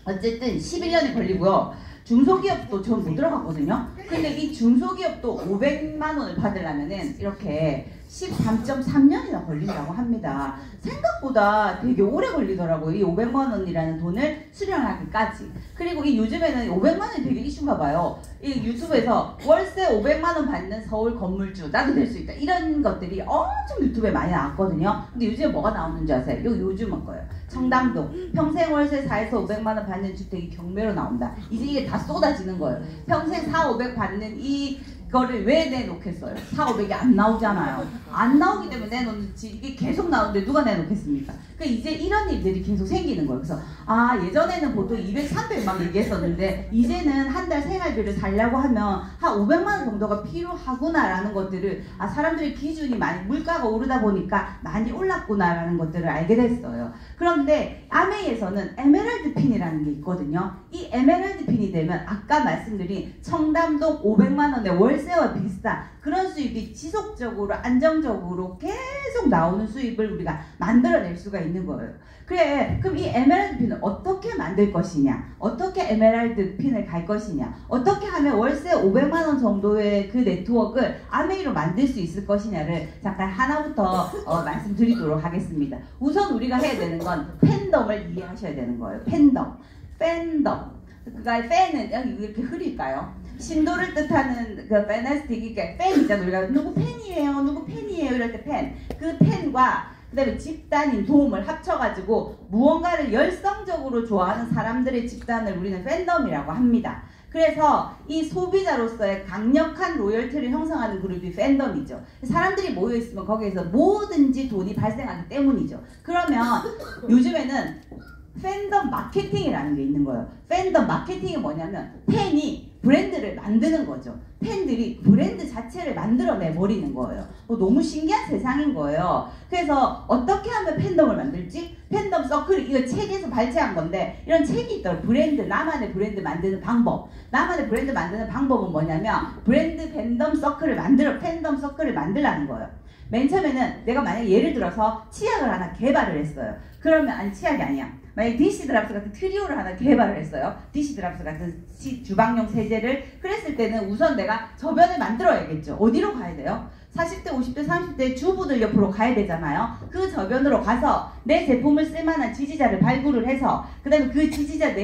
어쨌든 11년이 걸리고요. 중소기업도 전 못 들어갔거든요. 근데 이 중소기업도 500만 원을 받으려면은 이렇게 13.3년이나 걸린다고 합니다. 생각보다 되게 오래 걸리더라고요. 이 500만 원이라는 돈을 수령하기까지. 그리고 이 요즘에는 500만 원이 되게 이슈인가 봐요. 이 유튜브에서 월세 500만 원 받는 서울 건물주 나도 될 수 있다. 이런 것들이 엄청 유튜브에 많이 나왔거든요. 근데 요즘에 뭐가 나오는지 아세요? 요즘은 거예요. 청담동 평생 월세 4에서 500만 원 받는 주택이 경매로 나온다. 이제 이게 다 쏟아지는 거예요. 평생 4, 500 받는 이거를 왜 내놓겠어요? 4, 500이 안 나오잖아요. 안 나오기 때문에 내놓는지 이게 계속 나오는데 누가 내놓겠습니까? 그러니까 이제 이런 일들이 계속 생기는 거예요. 그래서 예전에는 보통 200, 300 막 얘기했었는데 이제는 한 달 생활비를 살려고 하면 한 500만 원 정도가 필요하구나라는 것들을 사람들의 기준이 많이 물가가 오르다 보니까 많이 올랐구나라는 것들을 알게 됐어요. 그런데 아메이에서는 에메랄드 핀이라는 게 있거든요. 이 에메랄드 핀이 되면 아까 말씀드린 청담동 500만 원의 월세와 비슷한 그런 수입이 지속적으로 안정적으로 계속 나오는 수입을 우리가 만들어낼 수가 있는 거예요. 그래, 그럼 이 에메랄드 핀을 어떻게 만들 것이냐, 어떻게 에메랄드 핀을 갈 것이냐, 어떻게 하면 월세 500만 원 정도의 그 네트워크를 아메이로 만들 수 있을 것이냐를 잠깐 하나부터 말씀드리도록 하겠습니다. 우선 우리가 해야 되는 건 팬덤을 이해하셔야 되는 거예요. 팬덤. 그러니까 팬은 여기 이렇게 흐릴까요? 신도를 뜻하는 그 페네스틱, 이게 팬 있잖아요. 우리가 누구 팬이에요 이럴 때 팬. 그 팬과 그 다음에 집단인 도움을 합쳐가지고 무언가를 열성적으로 좋아하는 사람들의 집단을 우리는 팬덤이라고 합니다. 그래서 이 소비자로서의 강력한 로열티를 형성하는 그룹이 팬덤이죠. 사람들이 모여있으면 거기에서 뭐든지 돈이 발생하기 때문이죠. 그러면 요즘에는 팬덤 마케팅이라는 게 있는 거예요. 팬덤 마케팅이 뭐냐면 팬이 브랜드를 만드는 거죠. 팬들이 브랜드 자체를 만들어내 버리는 거예요. 너무 신기한 세상인 거예요. 그래서 어떻게 하면 팬덤을 만들지? 팬덤 서클, 이거 책에서 발췌한 건데 이런 책이 있더라고요. 브랜드, 나만의 브랜드 만드는 방법. 나만의 브랜드 만드는 방법은 뭐냐면 브랜드 팬덤 서클을 팬덤 서클을 만들라는 거예요. 맨 처음에는 내가 만약에 예를 들어서 치약을 하나 개발을 했어요. 그러면 치약이 아니야. 만약에 디시드랍스 같은 트리오를 하나 개발을 했어요. 디시드랍스 같은 주방용 세제를. 그랬을 때는 우선 내가 저변을 만들어야겠죠. 어디로 가야 돼요? 40대, 50대, 30대 주부들 옆으로 가야 되잖아요. 그 저변으로 가서 내 제품을 쓸만한 지지자를 발굴을 해서 그 다음에 그 지지자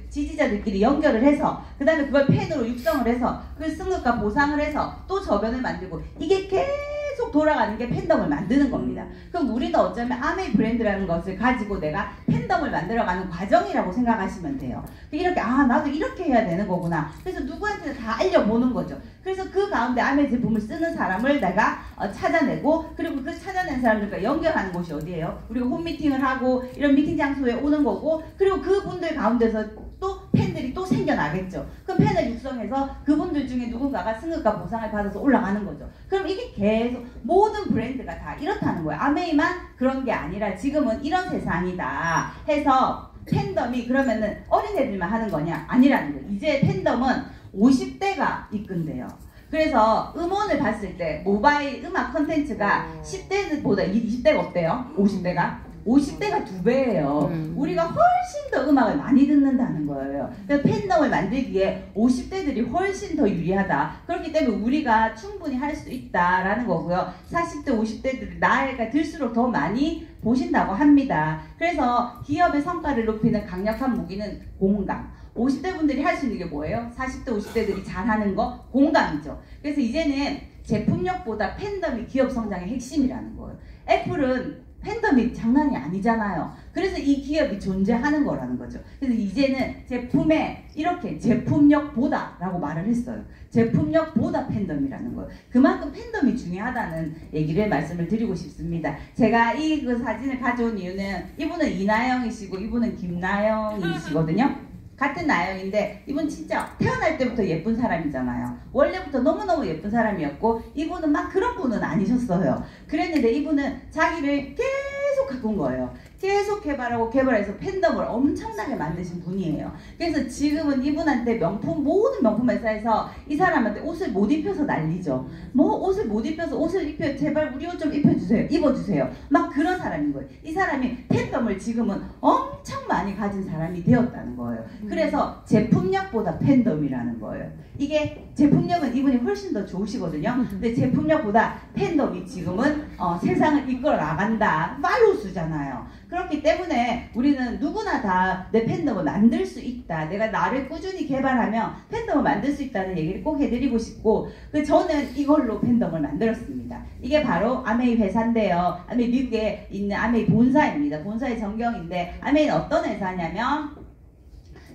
지지자들끼리 연결을 해서 그 다음에 그걸 팬으로 육성을 해서 그 승급과 보상을 해서 또 저변을 만들고 이게 계속 돌아가는 게 팬덤을 만드는 겁니다. 그럼 우리도 어쩌면 아메이 브랜드라는 것을 가지고 내가 팬덤을 만들어가는 과정이라고 생각하시면 돼요. 이렇게 나도 이렇게 해야 되는 거구나. 그래서 누구한테는 다 알려보는 거죠. 그래서 그 가운데 아메이 제품을 쓰는 사람을 내가 찾아내고 그리고 그 찾아낸 사람들과 연결하는 곳이 어디예요? 우리가 홈미팅을 하고 이런 미팅 장소에 오는 거고 그리고 그분들 가운데서 또 팬들이 또 생겨나겠죠. 그럼 팬을 육성해서 그분들 중에 누군가가 승급과 보상을 받아서 올라가는 거죠. 그럼 이게 계속 모든 브랜드가 다 이렇다는 거예요. 아메이만 그런 게 아니라 지금은 이런 세상이다 해서 팬덤이 그러면은 어린애들만 하는 거냐? 아니라는 거예요. 이제 팬덤은 50대가 이끈대요. 그래서 음원을 봤을 때 모바일 음악 컨텐츠가 10대보다 20대가 어때요? 50대가 2배예요. 우리가 훨씬 더 음악을 많이 듣는다는 거예요. 그래서 팬덤을 만들기에 50대들이 훨씬 더 유리하다. 그렇기 때문에 우리가 충분히 할 수 있다라는 거고요. 40대, 50대들이 나이가 들수록 더 많이 보신다고 합니다. 그래서 기업의 성과를 높이는 강력한 무기는 공감. 50대 분들이 할 수 있는 게 뭐예요? 40대, 50대들이 잘하는 거? 공감이죠. 그래서 이제는 제품력보다 팬덤이 기업 성장의 핵심이라는 거예요. 애플은 팬덤이 장난이 아니잖아요. 그래서 이 기업이 존재하는 거라는 거죠. 그래서 이제는 제품에 이렇게 제품력보다 라고 말을 했어요. 제품력보다 팬덤이라는 거예요. 그만큼 팬덤이 중요하다는 얘기를 말씀을 드리고 싶습니다. 제가 이 사진을 가져온 이유는 이분은 이나영이시고 이분은 김나영이시거든요. 같은 나영인데 이분 진짜 태어날 때부터 예쁜 사람이잖아요. 원래부터 너무너무 예쁜 사람이었고 이분은 막 그런 분은 아니셨어요. 그랬는데 이분은 자기를 계속 갖고 온 거예요. 계속 개발해서 팬덤을 엄청나게 만드신 분이에요. 그래서 지금은 이분한테 모든 명품 회사에서 이 사람한테 옷을 못 입혀서 난리죠. 뭐 옷을 못 입혀서 옷을 입혀 제발 우리 옷 좀 입어주세요. 막 그런 사람인 거예요. 이 사람이 팬덤을 지금은 엄청 많이 가진 사람이 되었다는 거예요. 그래서 제품력보다 팬덤이라는 거예요. 이게 제품력은 이분이 훨씬 더 좋으시거든요. 근데 제품력보다 팬덤이 지금은 세상을 이끌어 나간다. 팔로우 수잖아요. 그렇기 때문에 우리는 누구나 다 내 팬덤을 만들 수 있다. 내가 나를 꾸준히 개발하면 팬덤을 만들 수 있다는 얘기를 꼭 해드리고 싶고, 저는 이걸로 팬덤을 만들었습니다. 이게 바로 아메이 회사인데요. 아메이 미국에 있는 아메이 본사입니다. 본사의 전경인데 아메이는 어떤 회사냐면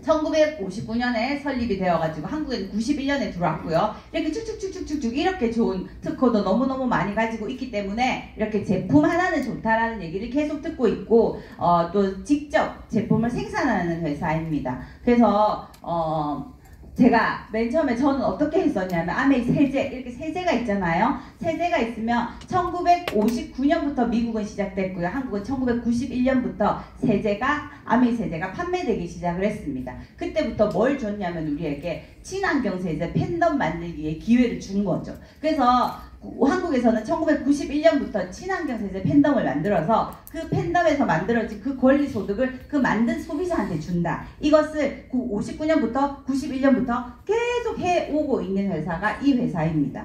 1959년에 설립이 되어가지고 한국에는 91년에 들어왔고요. 이렇게 쭉쭉쭉쭉쭉 이렇게 좋은 특허도 너무너무 많이 가지고 있기 때문에 이렇게 제품 하나는 좋다라는 얘기를 계속 듣고 있고 또 직접 제품을 생산하는 회사입니다. 그래서 제가 맨 처음에 저는 어떻게 했었냐면 아메이 세제, 이렇게 세제가 있잖아요. 세제가 있으면 1959년부터 미국은 시작됐고요. 한국은 1991년부터 아메이 세제가 판매되기 시작을 했습니다. 그때부터 뭘 줬냐면 우리에게 친환경 세제 팬덤 만들기에 기회를 준 거죠. 그래서 한국에서는 1991년부터 친환경 세제 팬덤을 만들어서 그 팬덤에서 만들어진 그 권리 소득을 그 만든 소비자한테 준다. 이것을 59년부터 91년부터 계속 해오고 있는 회사가 이 회사입니다.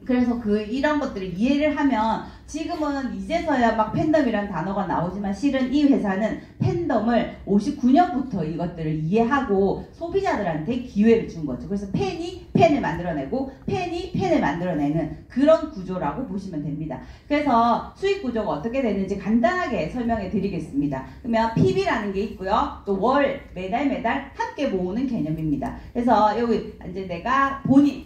그래서 이런 것들을 이해를 하면 지금은 이제서야 막 팬덤이란 단어가 나오지만 실은 이 회사는 팬덤을 59년부터 이것들을 이해하고 소비자들한테 기회를 준 거죠. 그래서 팬이 팬을 만들어내고 팬이 팬을 만들어내는 그런 구조라고 보시면 됩니다. 그래서 수익 구조가 어떻게 되는지 간단하게 설명해 드리겠습니다. 그러면 PB라는 게 있고요. 또 월, 매달 함께 모으는 개념입니다. 그래서 여기 이제 내가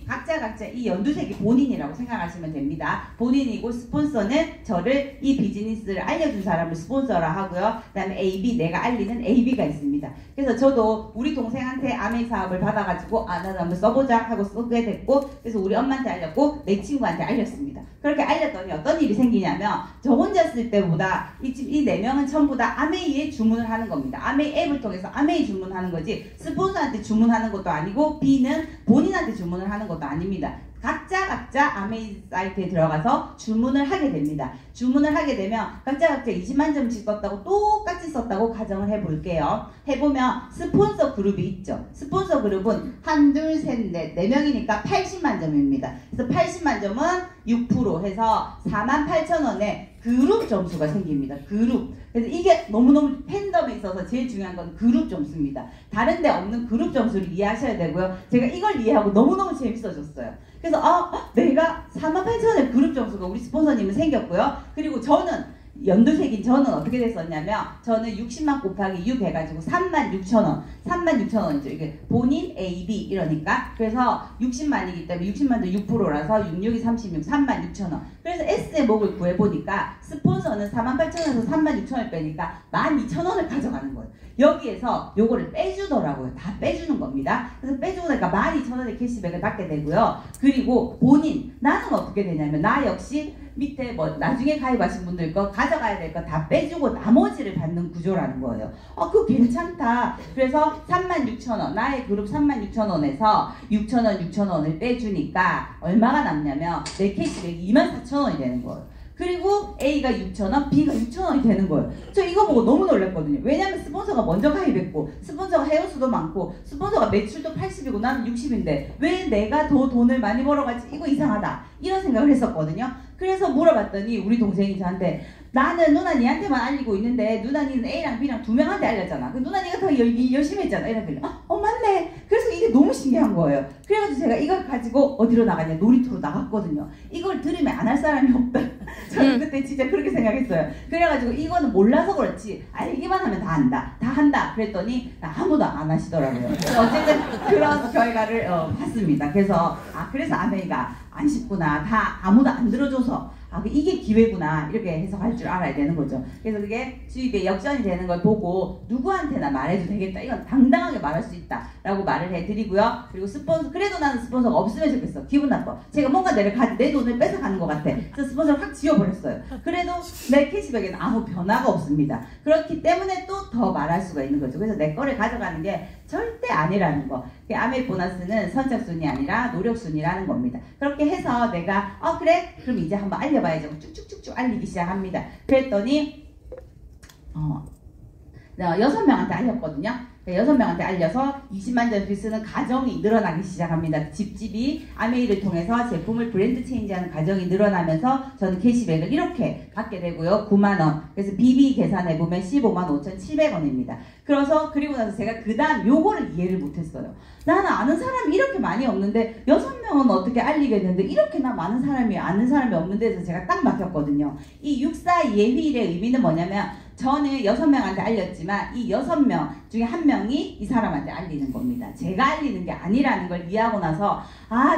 각자 이 연두색이 본인이라고 생각하시면 됩니다. 본인이고 스폰서는 저를 이 비즈니스를 알려준 사람을 스폰서라 하고요. 그 다음에 AB, 내가 알리는 AB가 있습니다. 그래서 저도 우리 동생한테 아메이 사업을 받아가지고 나도 한번 써보자 하고 쓰게 됐고, 그래서 우리 엄마한테 알렸고 내 친구한테 알렸습니다. 그렇게 알렸더니 어떤 일이 생기냐면 저 혼자 쓸 때보다 이 4명은 전부 다 아메이에 주문을 하는 겁니다. 아메이 앱을 통해서 아메이 주문하는 거지 스폰서한테 주문하는 것도 아니고 B는 본인한테 주문을 하는 것도 아닙니다. 각자 아메이 사이트에 들어가서 주문을 하게 됩니다. 주문을 하게 되면 각자 20만 점씩 썼다고 똑같이 썼다고 가정을 해볼게요. 해보면 스폰서 그룹이 있죠. 스폰서 그룹은 1, 2, 3, 4, 4명이니까 80만 점입니다. 그래서 80만 점은 6% 해서 48,000원에 그룹 점수가 생깁니다. 그룹. 그래서 이게 너무너무 팬덤에 있어서 제일 중요한 건 그룹 점수입니다. 다른 데 없는 그룹 점수를 이해하셔야 되고요. 제가 이걸 이해하고 너무너무 재밌어졌어요. 그래서 내가 48,000원의 그룹 점수가 우리 스폰서님은 생겼고요. 그리고 저는 연두색인 저는 어떻게 됐었냐면 저는 60만 곱하기 6 해가지고 36,000원 36,000원이죠. 이게 본인 AB 이러니까 그래서 60만이기 때문에 60만도 6%라서 66이 36 36,000원. 그래서 S의 목을 구해보니까 스폰서는 48,000원에서 36,000원을 빼니까 12,000원을 가져가는 거예요. 여기에서 요거를 빼주더라고요. 다 빼주는 겁니다. 그래서 빼주고 나니까 12,000원의 캐시백을 받게 되고요. 그리고 본인 나는 어떻게 되냐면 나 역시 밑에 뭐 나중에 가입하신 분들 거 가져가야 될 거 다 빼주고 나머지를 받는 구조라는 거예요. 그거 괜찮다. 그래서 36,000원, 나의 그룹 36,000원에서 6,000원 빼주니까 얼마가 남냐면 내 캐시백이 24,000원이 되는 거예요. 그리고 A가 6,000원, B가 6,000원이 되는 거예요. 저 이거 보고 너무 놀랐거든요. 왜냐면 스폰서가 먼저 가입했고 스폰서가 회원수도 많고 스폰서가 매출도 80이고 나는 60인데 왜 내가 더 돈을 많이 벌어가지? 이거 이상하다. 이런 생각을 했었거든요. 그래서 물어봤더니 우리 동생이 저한테 나는 누나 니한테만 알리고 있는데 누나 니는 A랑 B랑 두 명한테 알렸잖아. 그 누나 니가 더 열심히 했잖아. 이러길래 맞네. 그래서 이게 너무 신기한 거예요. 그래가지고 제가 이걸 가지고 어디로 나가냐 놀이터로 나갔거든요. 이걸 들으면 안 할 사람이 없다. 저는 그때 진짜 그렇게 생각했어요. 그래가지고 이거는 몰라서 그렇지 알기만 하면 다 안다. 다 한다. 그랬더니 아무도 안 하시더라고요. 어쨌든 그런 결과를 봤습니다. 그래서 그래서 아메이가 안 쉽구나. 다 아무도 안 들어줘서 이게 기회구나 이렇게 해석할 줄 알아야 되는 거죠. 그래서 그게 수입에 역전이 되는 걸 보고 누구한테나 말해도 되겠다. 이건 당당하게 말할 수 있다 라고 말을 해드리고요. 그리고 스폰서, 그래도 나는 스폰서가 없으면 좋겠어. 기분 나빠. 제가 뭔가 내 돈을 뺏어가는 것 같아. 그래서 스폰서를 확 지워버렸어요. 그래도 내 캐시백에는 아무 변화가 없습니다. 그렇기 때문에 또 더 말할 수가 있는 거죠. 그래서 내 거를 가져가는 게 절대 아니라는 거. 아메이 보너스는 선착순이 아니라 노력순이라는 겁니다. 그렇게 해서 내가 그래? 그럼 이제 한번 알려봐야죠. 쭉쭉쭉쭉 알리기 시작합니다. 그랬더니 6명한테 알렸거든요. 6명한테 알려서 20만 전씩 쓰는 가정이 늘어나기 시작합니다. 집집이 아메이를 통해서 제품을 브랜드 체인지하는 가정이 늘어나면서 저는 캐시백을 이렇게 받게 되고요. 9만원. 그래서 BB 계산해보면 15만 5,700원입니다. 그리고 나서 제가 그 다음 요거를 이해를 못했어요. 나는 아는 사람이 이렇게 많이 없는데 6명은 어떻게 알리겠는데 이렇게 많은 사람이 아는 사람이 없는데 해서 제가 딱 막혔거든요. 이 642의 휠의 의미는 뭐냐면 저는 6명한테 알렸지만 이 6명 중에 1명이 이 사람한테 알리는 겁니다. 제가 알리는 게 아니라는 걸 이해하고 나서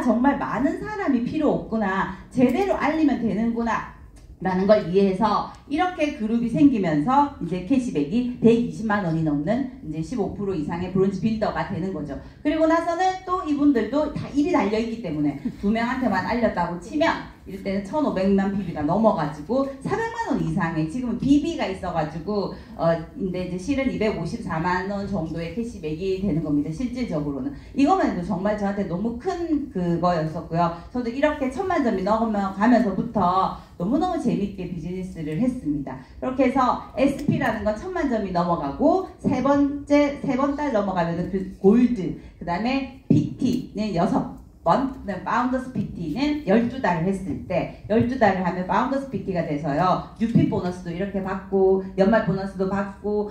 정말 많은 사람이 필요 없구나. 제대로 알리면 되는구나. 라는 걸 이해해서 이렇게 그룹이 생기면서 이제 캐시백이 120만 원이 넘는 이제 15% 이상의 브론즈 빌더가 되는 거죠. 그리고 나서는 또 이분들도 다 일이 달려있기 때문에 2명한테만 알렸다고 치면 이럴 때는 1,500만 BB가 넘어가지고 400만 원 이상의 지금은 BB가 있어가지고 근데 이제 실은 254만 원 정도의 캐시백이 되는 겁니다. 실질적으로는 이거만 해도 정말 저한테 너무 큰 그거였었고요. 저도 이렇게 1,000만 점이 넘어가면서부터 너무너무 재밌게 비즈니스를 했습니다. 그렇게 해서 SP라는 건 1,000만 점이 넘어가고 세 번 달 넘어가면 그 골드, 그 다음에 PT는 6번, 그다음 파운더스 PT는 12달을 했을 때 12달을 하면 파운더스 PT가 돼서요. 뉴핏 보너스도 이렇게 받고 연말 보너스도 받고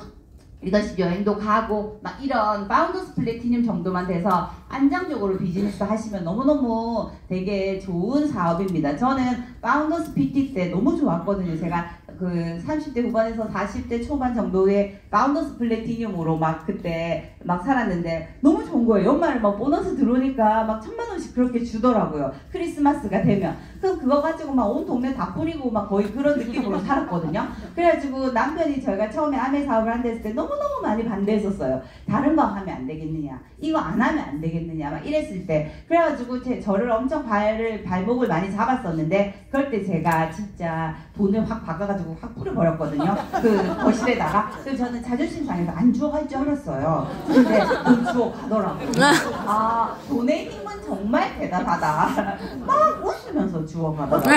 리더십 여행도 가고 막 이런 파운더스 플래티늄 정도만 돼서 안정적으로 비즈니스 하시면 너무너무 되게 좋은 사업입니다. 저는 파운더스 PT 때 너무 좋았거든요. 제가 그 30대 후반에서 40대 초반 정도의 파운더스 플래티늄으로 막 그때 막 살았는데 너무 좋은 거예요. 연말 막 보너스 들어오니까 막 1,000만 원씩 그렇게 주더라고요. 크리스마스가 되면. 그럼 그거 가지고 막 온 동네 다 뿌리고 막 거의 그런 느낌으로 살았거든요. 그래가지고 남편이 저희가 처음에 아메 사업을 한다 했을 때 너무너무 많이 반대했었어요. 다른 거 하면 안 되겠느냐, 이거 안 하면 안 되겠느냐 막 이랬을 때. 그래가지고 저를 엄청 발목을 많이 잡았었는데 그럴 때 제가 진짜 돈을 확 바꿔가지고 확 뿌려버렸거든요. 그 거실에다가. 그래서 저는 자존심 상해서 안 주워갈 줄 알았어요. 근데 돈 주워 가더라고요. 돈의 힘은 정말 대단하다. 막 웃으면서 주워 가더라고요.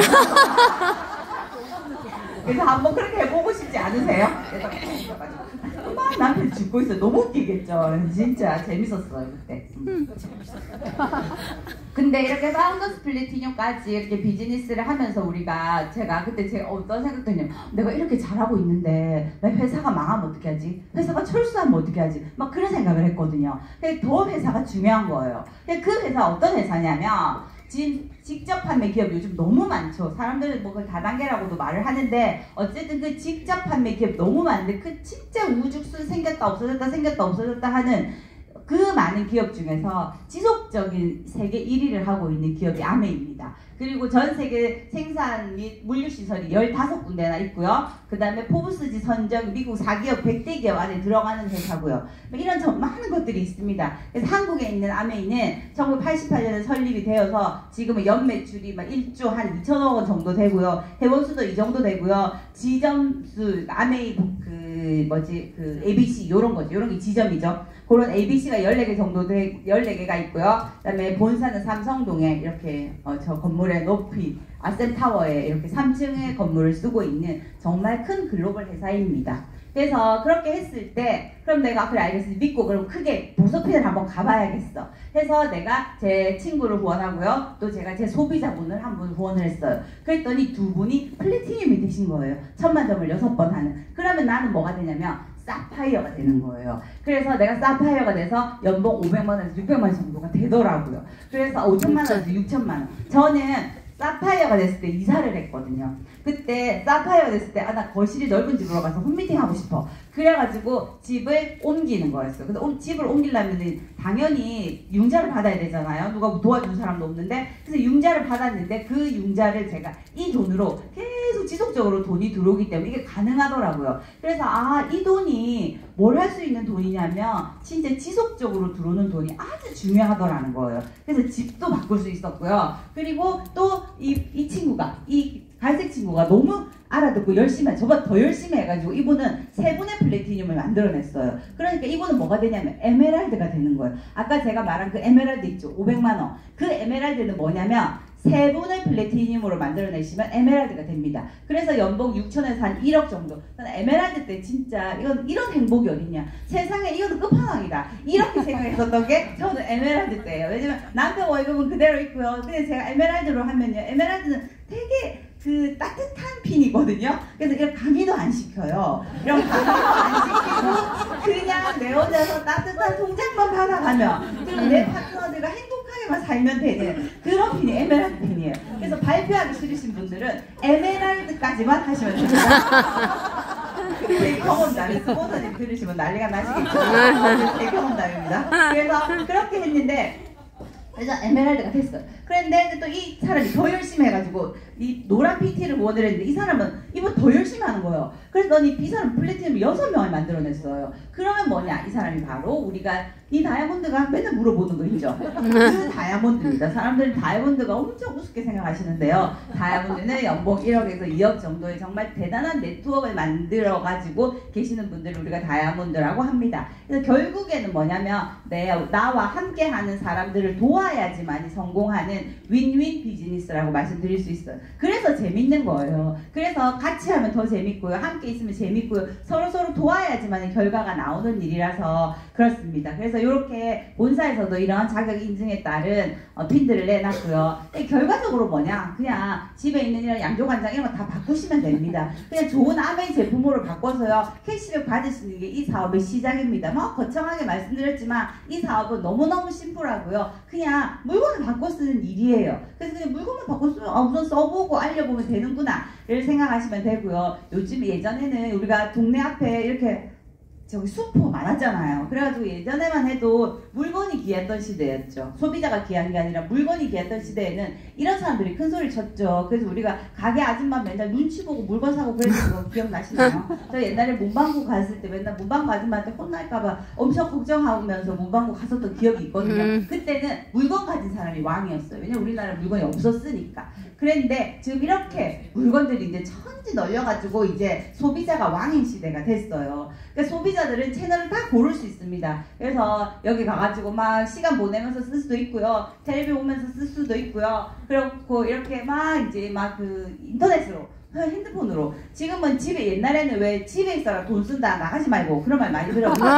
그래서 한번 그렇게 해보고 싶지 않으세요? 그래서 막 남편 죽고 있어. 너무 웃기겠죠. 진짜 재밌었어요 그때. 근데 이렇게 파운더스 플래티늄까지 이렇게 비즈니스를 하면서 제가 그때 어떤 생각도 했냐면 내가 이렇게 잘하고 있는데 내 회사가 망하면 어떻게 하지? 회사가 철수하면 어떻게 하지? 막 그런 생각을 했거든요. 근데 더 회사가 중요한 거예요. 근데 그 회사 어떤 회사냐면 지금 직접 판매 기업 요즘 너무 많죠. 사람들은 뭐 다단계라고도 말을 하는데 어쨌든 그 직접 판매 기업 너무 많은데 그 진짜 우죽순 생겼다 없어졌다 하는 그 많은 기업 중에서 지속 압도적인 세계 1위를 하고 있는 기업이 아메입니다. 그리고 전 세계 생산 및 물류시설이 15군데나 있고요. 그 다음에 포브스지 선정 미국 4기업 100대 기업 안에 들어가는 회사고요. 이런 많은 것들이 있습니다. 그래서 한국에 있는 아메이는 1988년에 설립이 되어서 지금은 연매출이 1조 한 2천억 원 정도 되고요. 회원수도 이 정도 되고요. 지점수 아메이 ABC 요런 거죠. 요런 게 지점이죠. 그런 ABC가 14개 정도 14개가 있고요. 그 다음에 본사는 삼성동에 이렇게 저 건물의 높이 아셈타워에 이렇게 3층의 건물을 쓰고 있는 정말 큰 글로벌 회사입니다. 그래서 그렇게 했을 때 그럼 내가 그래 알겠어 믿고 그럼 크게 보석핀을 한번 가봐야겠어 해서 내가 제 친구를 후원하고요. 또 제가 제 소비자분을 한 분 후원을 했어요. 그랬더니 두 분이 플래티늄이 되신 거예요. 1000만 점을 6번 하는. 그러면 나는 뭐가 되냐면 사파이어가 되는 거예요. 그래서 내가 사파이어가 돼서 연봉 500만원에서 600만원 정도가 되더라고요. 그래서 5천만원에서 6천만원. 저는 사파이어가 됐을 때 이사를 했거든요. 그때 사파이어가 됐을 때 나 거실이 넓은 집으로 가서 홈미팅 하고 싶어. 그래가지고 집을 옮기는 거였어요. 그래서 집을 옮기려면 당연히 융자를 받아야 되잖아요. 누가 도와준 사람도 없는데. 그래서 융자를 받았는데 그 융자를 제가 이 돈으로 계속 지속적으로 돈이 들어오기 때문에 이게 가능하더라고요. 그래서 이 돈이 뭘 할 수 있는 돈이냐면 진짜 지속적으로 들어오는 돈이 아주 중요하더라는 거예요. 그래서 집도 바꿀 수 있었고요. 그리고 또 이 친구가 이 갈색 친구가 너무 알아듣고 열심히 저보다 더 열심히 해가지고 이분은 3분의 플래티늄을 만들어냈어요. 그러니까 이분은 뭐가 되냐면 에메랄드가 되는 거예요. 아까 제가 말한 그 에메랄드 있죠. 500만원. 그 에메랄드는 뭐냐면 3분의 플래티늄으로 만들어내시면 에메랄드가 됩니다. 그래서 연봉 6천에서 한 1억 정도. 에메랄드 때 진짜 이런 행복이 어딨냐. 세상에 이거는 끝판왕이다. 이렇게 생각했었던 게 저는 에메랄드 때예요. 왜냐면 남편 월급은 그대로 있고요. 근데 제가 에메랄드로 하면요. 에메랄드는 되게 따뜻한 핀이거든요. 그래서 이런 강의도 안 시켜요. 이런 강의도 안 시키고 그냥 내 혼자서 따뜻한 통장만 받아가면 그리고 내 파트너들과 행복하게만 살면 되는 그런 핀이 에메랄드 핀이에요. 그래서 발표하기 싫으신 분들은 에메랄드까지만 하시면 됩니다. 제 경험담이 스폰서님 들으시면 난리가 나시겠죠. 제 경험담입니다. 그래서 그렇게 했는데 그래서 에메랄드가 됐어요. 그런데 또 이 사람이 더 열심히 해가지고 이 노란 PT를 후원을 했는데 이 사람은 이번 더 열심히 하는 거예요. 그랬더니 이 사람 플래티늄을 6명을 만들어냈어요. 그러면 뭐냐? 이 사람이 바로 우리가 이 다이아몬드가 맨날 물어보는 거 있죠. 그 다이아몬드입니다. 사람들은 다이아몬드가 엄청 우습게 생각하시는데요. 다이아몬드는 연봉 1억에서 2억 정도의 정말 대단한 네트워크를 만들어가지고 계시는 분들을 우리가 다이아몬드라고 합니다. 그래서 결국에는 뭐냐면 나와 함께하는 사람들을 도와야지만 성공하는 윈윈 비즈니스라고 말씀드릴 수 있어요. 그래서 재밌는 거예요. 그래서 같이 하면 더 재밌고요. 함께 있으면 재밌고요. 서로 도와야지만 결과가 나오는 일이라서 그렇습니다. 그래서 이렇게 본사에서도 이런 자격 인증에 따른 핀들을 내놨고요. 결과적으로 뭐냐? 그냥 집에 있는 이런 양조간장 이런 거 다 바꾸시면 됩니다. 그냥 좋은 아메이 제품으로 바꿔서요. 캐시백 받을 수 있는 게 이 사업의 시작입니다. 거창하게 말씀드렸지만 이 사업은 너무너무 심플하고요. 그냥 물건을 바꿔 쓰는 일이에요. 그래서 그냥 물건을 바꿔 쓰면 우선 써보고 알려보면 되는구나 를 생각하시면 되고요. 요즘 예전에는 우리가 동네 앞에 이렇게 슈퍼 많았잖아요. 그래가지고 예전에만 해도 물건이 귀했던 시대였죠. 소비자가 귀한 게 아니라 물건이 귀했던 시대에는 이런 사람들이 큰 소리를 쳤죠. 그래서 우리가 가게 아줌마 맨날 눈치 보고 물건 사고 그랬던 거 기억나시나요? 저 옛날에 문방구 갔을 때 맨날 문방구 아줌마한테 혼날까봐 엄청 걱정하면서 문방구 갔었던 기억이 있거든요. 그때는 물건 가진 사람이 왕이었어요. 왜냐면 우리나라 물건이 없었으니까. 그런데 지금 이렇게 물건들이 이제 천지 널려가지고 이제 소비자가 왕인 시대가 됐어요. 그러니까 소비자들은 채널을 다 고를 수 있습니다. 그래서 여기 가가지고 막 시간 보내면서 쓸 수도 있고요. 텔레비 보면서 쓸 수도 있고요. 그리고 이렇게 이제 인터넷으로 핸드폰으로 지금은 집에 옛날에는 왜 집에 있어라 돈 쓴다 나가지 말고 그런 말 많이 들었거든요.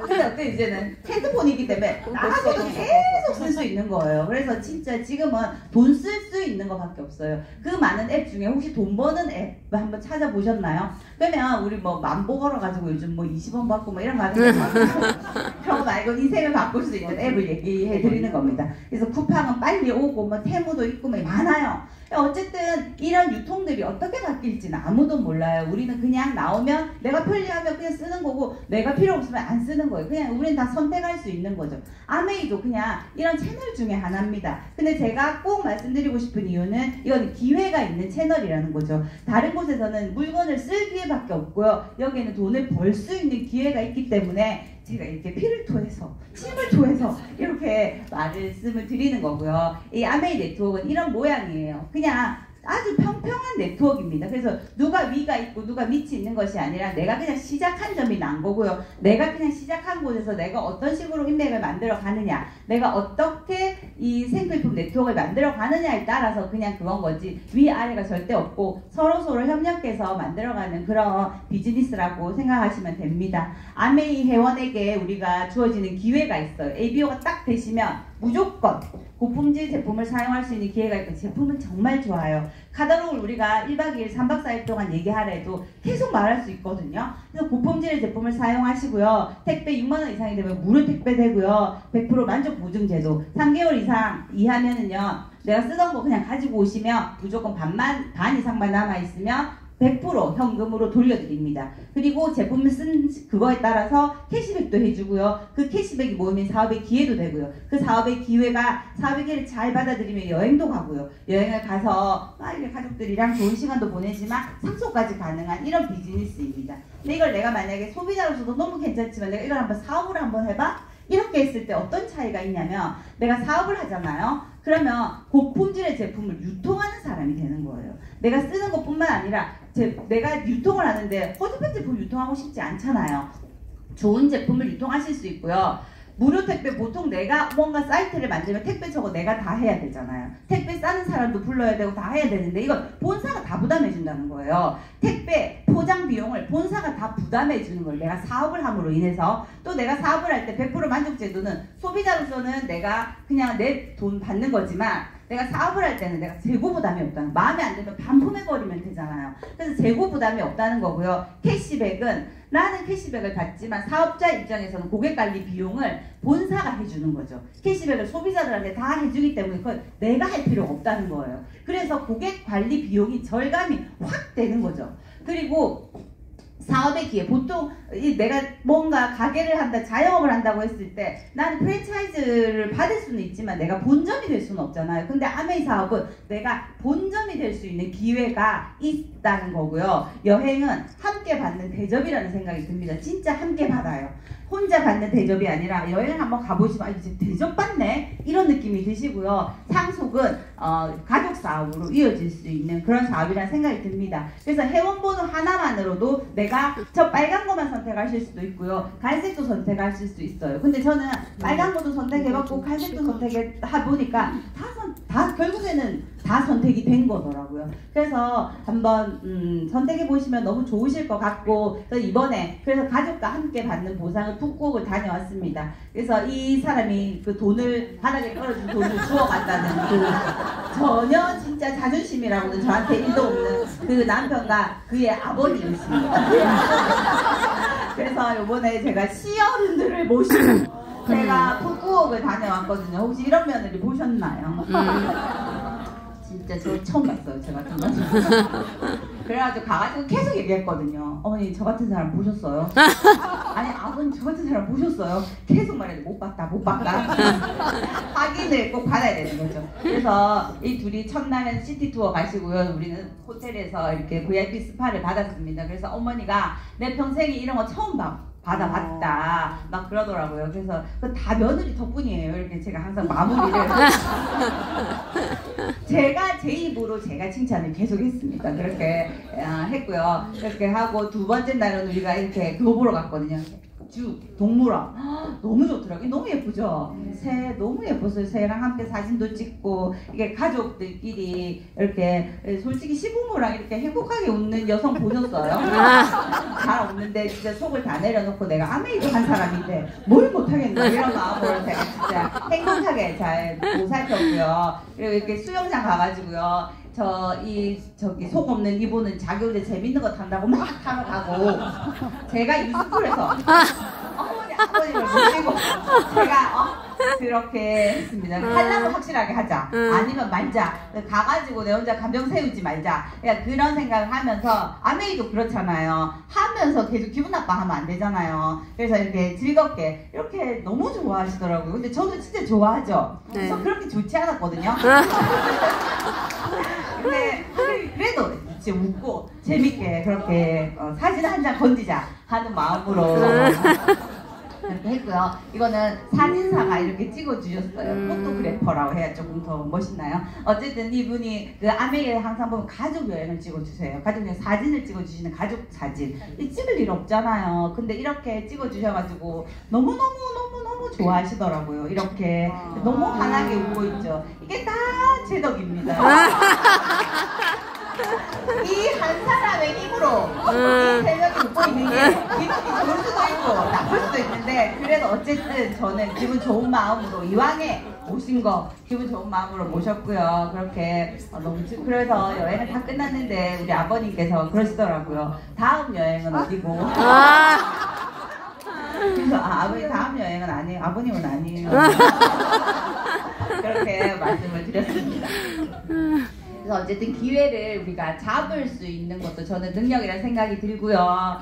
근데 어때 이제는 핸드폰이기 때문에 나가서도 계속 쓸 수 있는 거예요. 그래서 진짜 지금은 돈 쓸 수 있는 것밖에 없어요. 그 많은 앱 중에 혹시 돈 버는 앱 한번 찾아보셨나요? 그러면 우리 만보 걸어가지고 요즘 20원 받고 이런 거 하는 거 그런 거 말고 인생을 바꿀 수 있는 앱을 얘기해 드리는 겁니다. 그래서 쿠팡은 빨리 오고 뭐 테무도 있고 뭐 많아요. 어쨌든 이런 유통들이 어떻게 바뀔지는 아무도 몰라요. 우리는 그냥 나오면 내가 편리하면 그냥 쓰는 거고 내가 필요 없으면 안 쓰는 거예요. 그냥 우리는 다 선택할 수 있는 거죠. 아메이도 그냥 이런 채널 중에 하나입니다. 근데 제가 꼭 말씀드리고 싶은 이유는 이건 기회가 있는 채널이라는 거죠. 다른 곳에서는 물건을 쓸 기회밖에 없고요. 여기에는 돈을 벌 수 있는 기회가 있기 때문에 제가 이렇게 피를 토해서 침을 토해서 이렇게 말씀을 드리는 거고요. 이 아메이 네트워크는 이런 모양이에요. 그냥 아주 평평한 네트워크입니다. 그래서 누가 위가 있고 누가 밑이 있는 것이 아니라 내가 그냥 시작한 점이 난 거고요. 내가 그냥 시작한 곳에서 내가 어떤 식으로 인맥을 만들어 가느냐, 내가 어떻게 이 생필품 네트워크를 만들어 가느냐에 따라서 그냥 그건 거지 위아래가 절대 없고 서로 협력해서 만들어가는 그런 비즈니스라고 생각하시면 됩니다. 아메이 회원에게 우리가 주어지는 기회가 있어요. ABO가 딱 되시면 무조건 고품질 제품을 사용할 수 있는 기회가 있고 제품은 정말 좋아요. 카탈로그를 우리가 1박 2일 3박 4일 동안 얘기하래도 계속 말할 수 있거든요. 그래서 고품질의 제품을 사용하시고요. 택배 6만원 이상이 되면 무료 택배 되고요. 100% 만족 보증 제도 3개월 이상 이하면은요. 내가 쓰던 거 그냥 가지고 오시면 무조건 반 이상만 남아있으면 100% 현금으로 돌려드립니다. 그리고 제품을 쓴 그거에 따라서 캐시백도 해주고요. 그 캐시백이 모이면 사업의 기회도 되고요. 그 사업의 기회를 잘 받아들이면 여행도 가고요. 여행을 가서 이렇게 가족들이랑 좋은 시간도 보내지만 상속까지 가능한 이런 비즈니스입니다. 근데 이걸 내가 만약에 소비자로서도 너무 괜찮지만 내가 이걸 한번 사업을 한번 해봐? 이렇게 했을 때 어떤 차이가 있냐면 내가 사업을 하잖아요. 그러면 고품질의 제품을 유통하는 사람이 되는 거예요. 내가 쓰는 것뿐만 아니라 내가 유통을 하는데 허접한 제품 유통하고 싶지 않잖아요. 좋은 제품을 유통하실 수 있고요. 무료 택배 보통 내가 뭔가 사이트를 만들면 택배 저거 내가 다 해야 되잖아요. 택배 싸는 사람도 불러야 되고 다 해야 되는데 이건 본사가 다 부담해 준다는 거예요. 택배 포장 비용을 본사가 다 부담해 주는 걸 내가 사업을 함으로 인해서 또 내가 사업을 할 때 100% 만족 제도는 소비자로서는 내가 그냥 내 돈 받는 거지만 내가 사업을 할 때는 내가 재고 부담이 없다는 마음에 안 들면 반품해버리면 되잖아요. 그래서 재고 부담이 없다는 거고요. 캐시백은 나는 캐시백을 받지만 사업자 입장에서는 고객관리 비용을 본사가 해주는 거죠. 캐시백을 소비자들한테 다 해주기 때문에 그걸 내가 할 필요가 없다는 거예요. 그래서 고객관리 비용이 절감이 확 되는 거죠. 그리고 사업의 기회, 보통 내가 뭔가 가게를 한다, 자영업을 한다고 했을 때 나는 프랜차이즈를 받을 수는 있지만 내가 본점이 될 수는 없잖아요. 근데 아메이 사업은 내가 본점이 될 수 있는 기회가 있다는 거고요. 여행은 함께 받는 대접이라는 생각이 듭니다. 진짜 함께 받아요. 혼자 받는 대접이 아니라 여행을 한번 가보시면 이제 대접받네? 이런 느낌이 드시고요. 상속은 가족 사업으로 이어질 수 있는 그런 사업이라는 생각이 듭니다. 그래서 회원번호 하나만으로도 내가 저 빨간 거만 선택하실 수도 있고요. 갈색도 선택하실 수 있어요. 근데 저는 빨간 것도 선택해봤고 갈색도 선택해보니까 결국에는 다 선택이 된 거더라고요. 그래서 한번 선택해보시면 너무 좋으실 것 같고 이번에 그래서 가족과 함께 받는 보상을 푸꾸옥을 다녀왔습니다. 그래서 이 사람이 그 돈을 바닥에 떨어진 돈을 주워간다는 그 전혀 진짜 자존심이라고는 저한테 1도 없는 그 남편과 그의 아버님이십니다. 그래서 이번에 제가 시어른들을 모시고 제가 푸꾸옥을 다녀왔거든요. 혹시 이런 며느리 보셨나요? 진짜 저 처음 봤어요. 저 같은 거. 그래가지고 가가지고 계속 얘기했거든요. 어머니 저 같은 사람 보셨어요? 아니 아버님 저 같은 사람 보셨어요? 계속 말해도 못 봤다 못 봤다. 확인을 꼭 받아야 되는 거죠. 그래서 이 둘이 첫날은 시티 투어 가시고요. 우리는 호텔에서 이렇게 VIP 스파를 받았습니다. 그래서 어머니가 내 평생에 이런 거 처음 받아봤다 막 그러더라고요. 그래서 다 며느리 덕분이에요. 이렇게 제가 항상 마무리를 제가 제 입으로 제가 칭찬을 계속 했습니다. 그렇게 했고요. 그렇게 하고 두 번째 날은 우리가 이렇게 그거 보러 갔거든요. 동물원 너무 좋더라고요. 너무 예쁘죠? 새 너무 예뻤어요. 새랑 함께 사진도 찍고 이게 가족들끼리 이렇게 솔직히 시부모랑 이렇게 행복하게 웃는 여성 보셨어요? 잘 없는데 진짜 속을 다 내려놓고 내가 아메이도 한 사람인데 뭘 못하겠나 이런 마음으로 제가 진짜 행복하게 잘 보살폈고요. 그리고 이렇게 수영장 가가지고요. 저기 속 없는 이분은 자기 혼자 재밌는 거 탄다고 막 타러 가고 제가 유스풀에서 어머니 아버님을 모시고 제가 그렇게 했습니다. 하려면 확실하게 하자. 아니면 말자. 가가지고 내 혼자 감정 세우지 말자. 그러니까 그런 생각을 하면서 아메이도 그렇잖아요. 하면서 계속 기분 나빠하면 안 되잖아요. 그래서 이렇게 즐겁게 이렇게 너무 좋아하시더라고요. 근데 저도 진짜 좋아하죠.
네.
저 그렇게 좋지 않았거든요. 근데 그래도 진짜 웃고 재밌게 그렇게 사진 한 장 건지자 하는 마음으로 이렇게 했고요. 이거는 사진사가 이렇게 찍어주셨어요. 포토그래퍼라고 해야 조금 더 멋있나요? 어쨌든 이분이 그 아메이에 항상 보면 가족 여행을 찍어주세요. 가족 여행 사진을 찍어주시는 가족 사진. 이 찍을 일 없잖아요. 근데 이렇게 찍어주셔가지고 너무너무 좋아하시더라고요. 이렇게 너무 환하게 웃고 있죠. 이게 다 제 덕입니다. 이 한 사람의 힘으로 이 세 명이 웃고 있는 게 기분이 좋을 수도 있고 나쁠 수도 있는데 그래도 어쨌든 저는 기분 좋은 마음으로 이왕에 오신 거 기분 좋은 마음으로 모셨고요. 그렇게 너무 그래서 여행을 다 끝났는데 우리 아버님께서 그러시더라고요. 다음 여행은 어디고? 그래서 아버님 다음 여행은 아니에요. 아버님은 아니에요. 그렇게 말씀을 드렸습니다. 그래서 어쨌든 기회를 우리가 잡을 수 있는 것도 저는 능력이라는 생각이 들고요.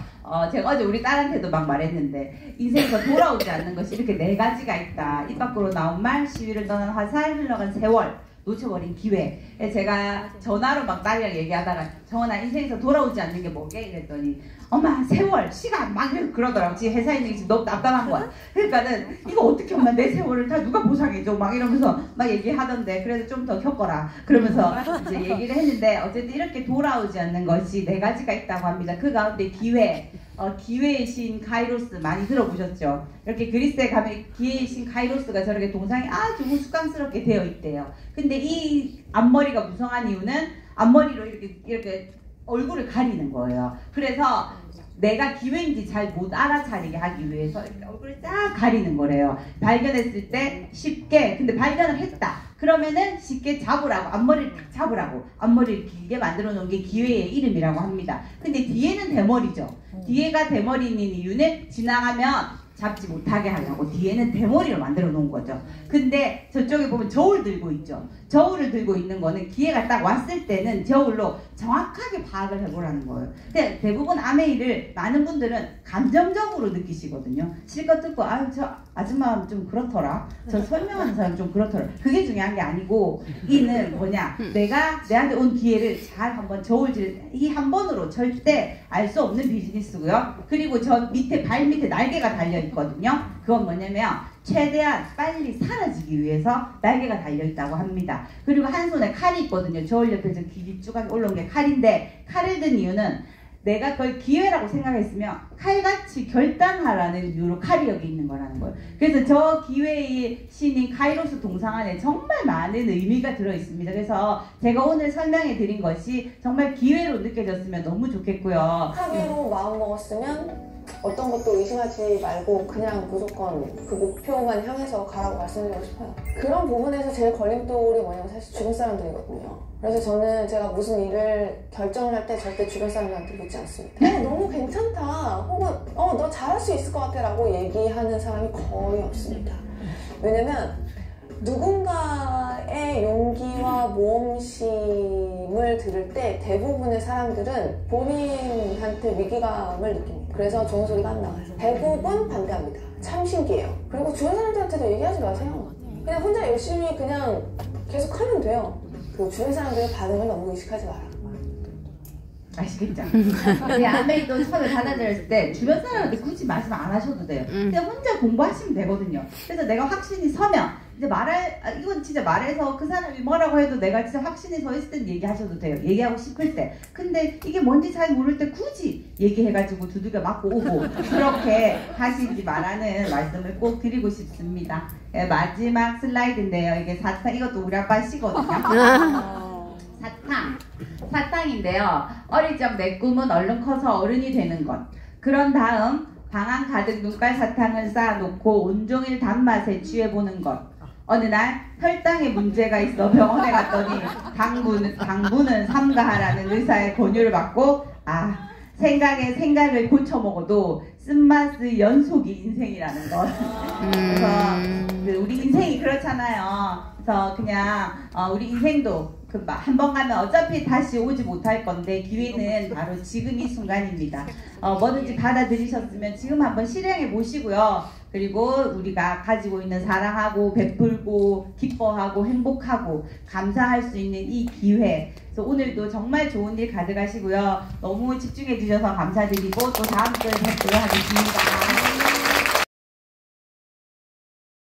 제가 어제 우리 딸한테도 막 말했는데 인생에서 돌아오지 않는 것이 이렇게 4가지가 있다. 입 밖으로 나온 말, 시위를 떠난 화살, 흘러간 세월, 놓쳐버린 기회. 제가 전화로 막 딸이랑 얘기하다가 정원아 인생에서 돌아오지 않는 게 뭐게? 이랬더니 엄마 세월, 시간 막 그러더라고. 지금 회사에 있는 게 지금 너무 답답한 거야. 그러니까는 이거 어떻게 엄마 내 세월을 다 누가 보상해줘? 막 이러면서 막 얘기하던데 그래도 좀 더 겪어라. 그러면서 이제 얘기를 했는데 어쨌든 이렇게 돌아오지 않는 것이 4가지가 있다고 합니다. 그 가운데 기회. 기회의 신 카이로스 많이 들어보셨죠? 이렇게 그리스에 가면 기회의 신 카이로스가 저렇게 동상이 아주 우스꽝스럽게 되어 있대요. 근데 이 앞머리가 무성한 이유는 앞머리로 이렇게 얼굴을 가리는 거예요. 그래서 내가 기회인지 잘 못 알아차리게 하기 위해서 이렇게 얼굴을 쫙 가리는 거래요. 발견했을 때 쉽게, 근데 발견을 했다. 그러면은 쉽게 잡으라고, 앞머리를 딱 잡으라고, 앞머리를 길게 만들어 놓은 게 기회의 이름이라고 합니다. 근데 뒤에는 대머리죠. 뒤에가 대머리인 이유는 지나가면 잡지 못하게 하려고 뒤에는 대머리를 만들어 놓은 거죠. 근데 저쪽에 보면 저울 들고 있죠. 저울을 들고 있는 거는 기회가 딱 왔을 때는 저울로 정확하게 파악을 해보라는 거예요. 근데 대부분 아메이를 많은 분들은 감정적으로 느끼시거든요. 실컷 듣고 아유 저 아줌마 좀 그렇더라. 저 설명하는 사람 좀 그렇더라. 그게 중요한 게 아니고 이는 뭐냐, 내가 내한테 온 기회를 잘 한번 저울질 이 한 번으로 절대 알 수 없는 비즈니스고요. 그리고 저 밑에 발 밑에 날개가 달려 있거든요. 그건 뭐냐면 최대한 빨리 사라지기 위해서 날개가 달려있다고 합니다. 그리고 한 손에 칼이 있거든요. 저울 옆에 저 길이 쭉 올라온 게 칼인데 칼을 든 이유는 내가 그걸 기회라고 생각했으면 칼같이 결단하라는 이유로 칼이 여기 있는 거라는 거예요. 그래서 저 기회의 신인 카이로스 동상 안에 정말 많은 의미가 들어있습니다. 그래서 제가 오늘 설명해 드린 것이 정말 기회로 느껴졌으면 너무 좋겠고요.
하기로 마음 먹었으면 어떤 것도 의심하지 말고 그냥 무조건 그 목표만 향해서 가라고 말씀드리고 싶어요. 그런 부분에서 제일 걸림돌이 뭐냐면 사실 주변 사람들이거든요. 그래서 저는 제가 무슨 일을 결정을 할 때 절대 주변 사람들한테 묻지 않습니다. 너무 괜찮다 혹은 너 잘할 수 있을 것 같아 라고 얘기하는 사람이 거의 없습니다. 왜냐면 누군가의 용기와 모험심을 들을 때 대부분의 사람들은 본인한테 위기감을 느낍니다. 그래서 좋은 소리가 안 나와요. 대부분 반대합니다. 참 신기해요. 그리고 주변 사람들한테도 얘기하지 마세요. 그냥 혼자 열심히 그냥 계속 하면 돼요. 그 주변 사람들의 반응을 너무 의식하지 마라.
아시겠죠? 우리 아메이도 처음에 받아들였을 때 주변 사람한테 굳이 말씀 안 하셔도 돼요. 그냥 혼자 공부하시면 되거든요. 그래서 내가 확신이 서면 이제 이건 진짜 말해서 그 사람이 뭐라고 해도 내가 진짜 확신이 서 있을 땐 얘기하셔도 돼요. 얘기하고 싶을 때. 근데 이게 뭔지 잘 모를 때 굳이 얘기해가지고 두들겨 맞고 오고 그렇게 하시지 말라는 말씀을 꼭 드리고 싶습니다. 마지막 슬라이드인데요. 이게 사탕, 이것도 우리 아빠 시거든요. 사탕인데요. 어릴 적 내 꿈은 얼른 커서 어른이 되는 것. 그런 다음 방안 가득 눈깔 사탕을 쌓아놓고 온종일 단맛에 취해보는 것. 어느 날 혈당에 문제가 있어 병원에 갔더니 당분은 삼가하라는 의사의 권유를 받고 생각에 생각을 고쳐 먹어도 쓴맛의 연속이 인생이라는 것. 그래서 우리 인생이 그렇잖아요. 그래서 그냥 우리 인생도 한 번 가면 어차피 다시 오지 못할 건데 기회는 바로 지금 이 순간입니다. 뭐든지 받아들이셨으면 지금 한번 실행해 보시고요. 그리고 우리가 가지고 있는 사랑하고 베풀고 기뻐하고 행복하고 감사할 수 있는 이 기회, 그래서 오늘도 정말 좋은 일 가져가시고요. 너무 집중해 주셔서 감사드리고 또 다음 주에 뵙도록 하겠습니다.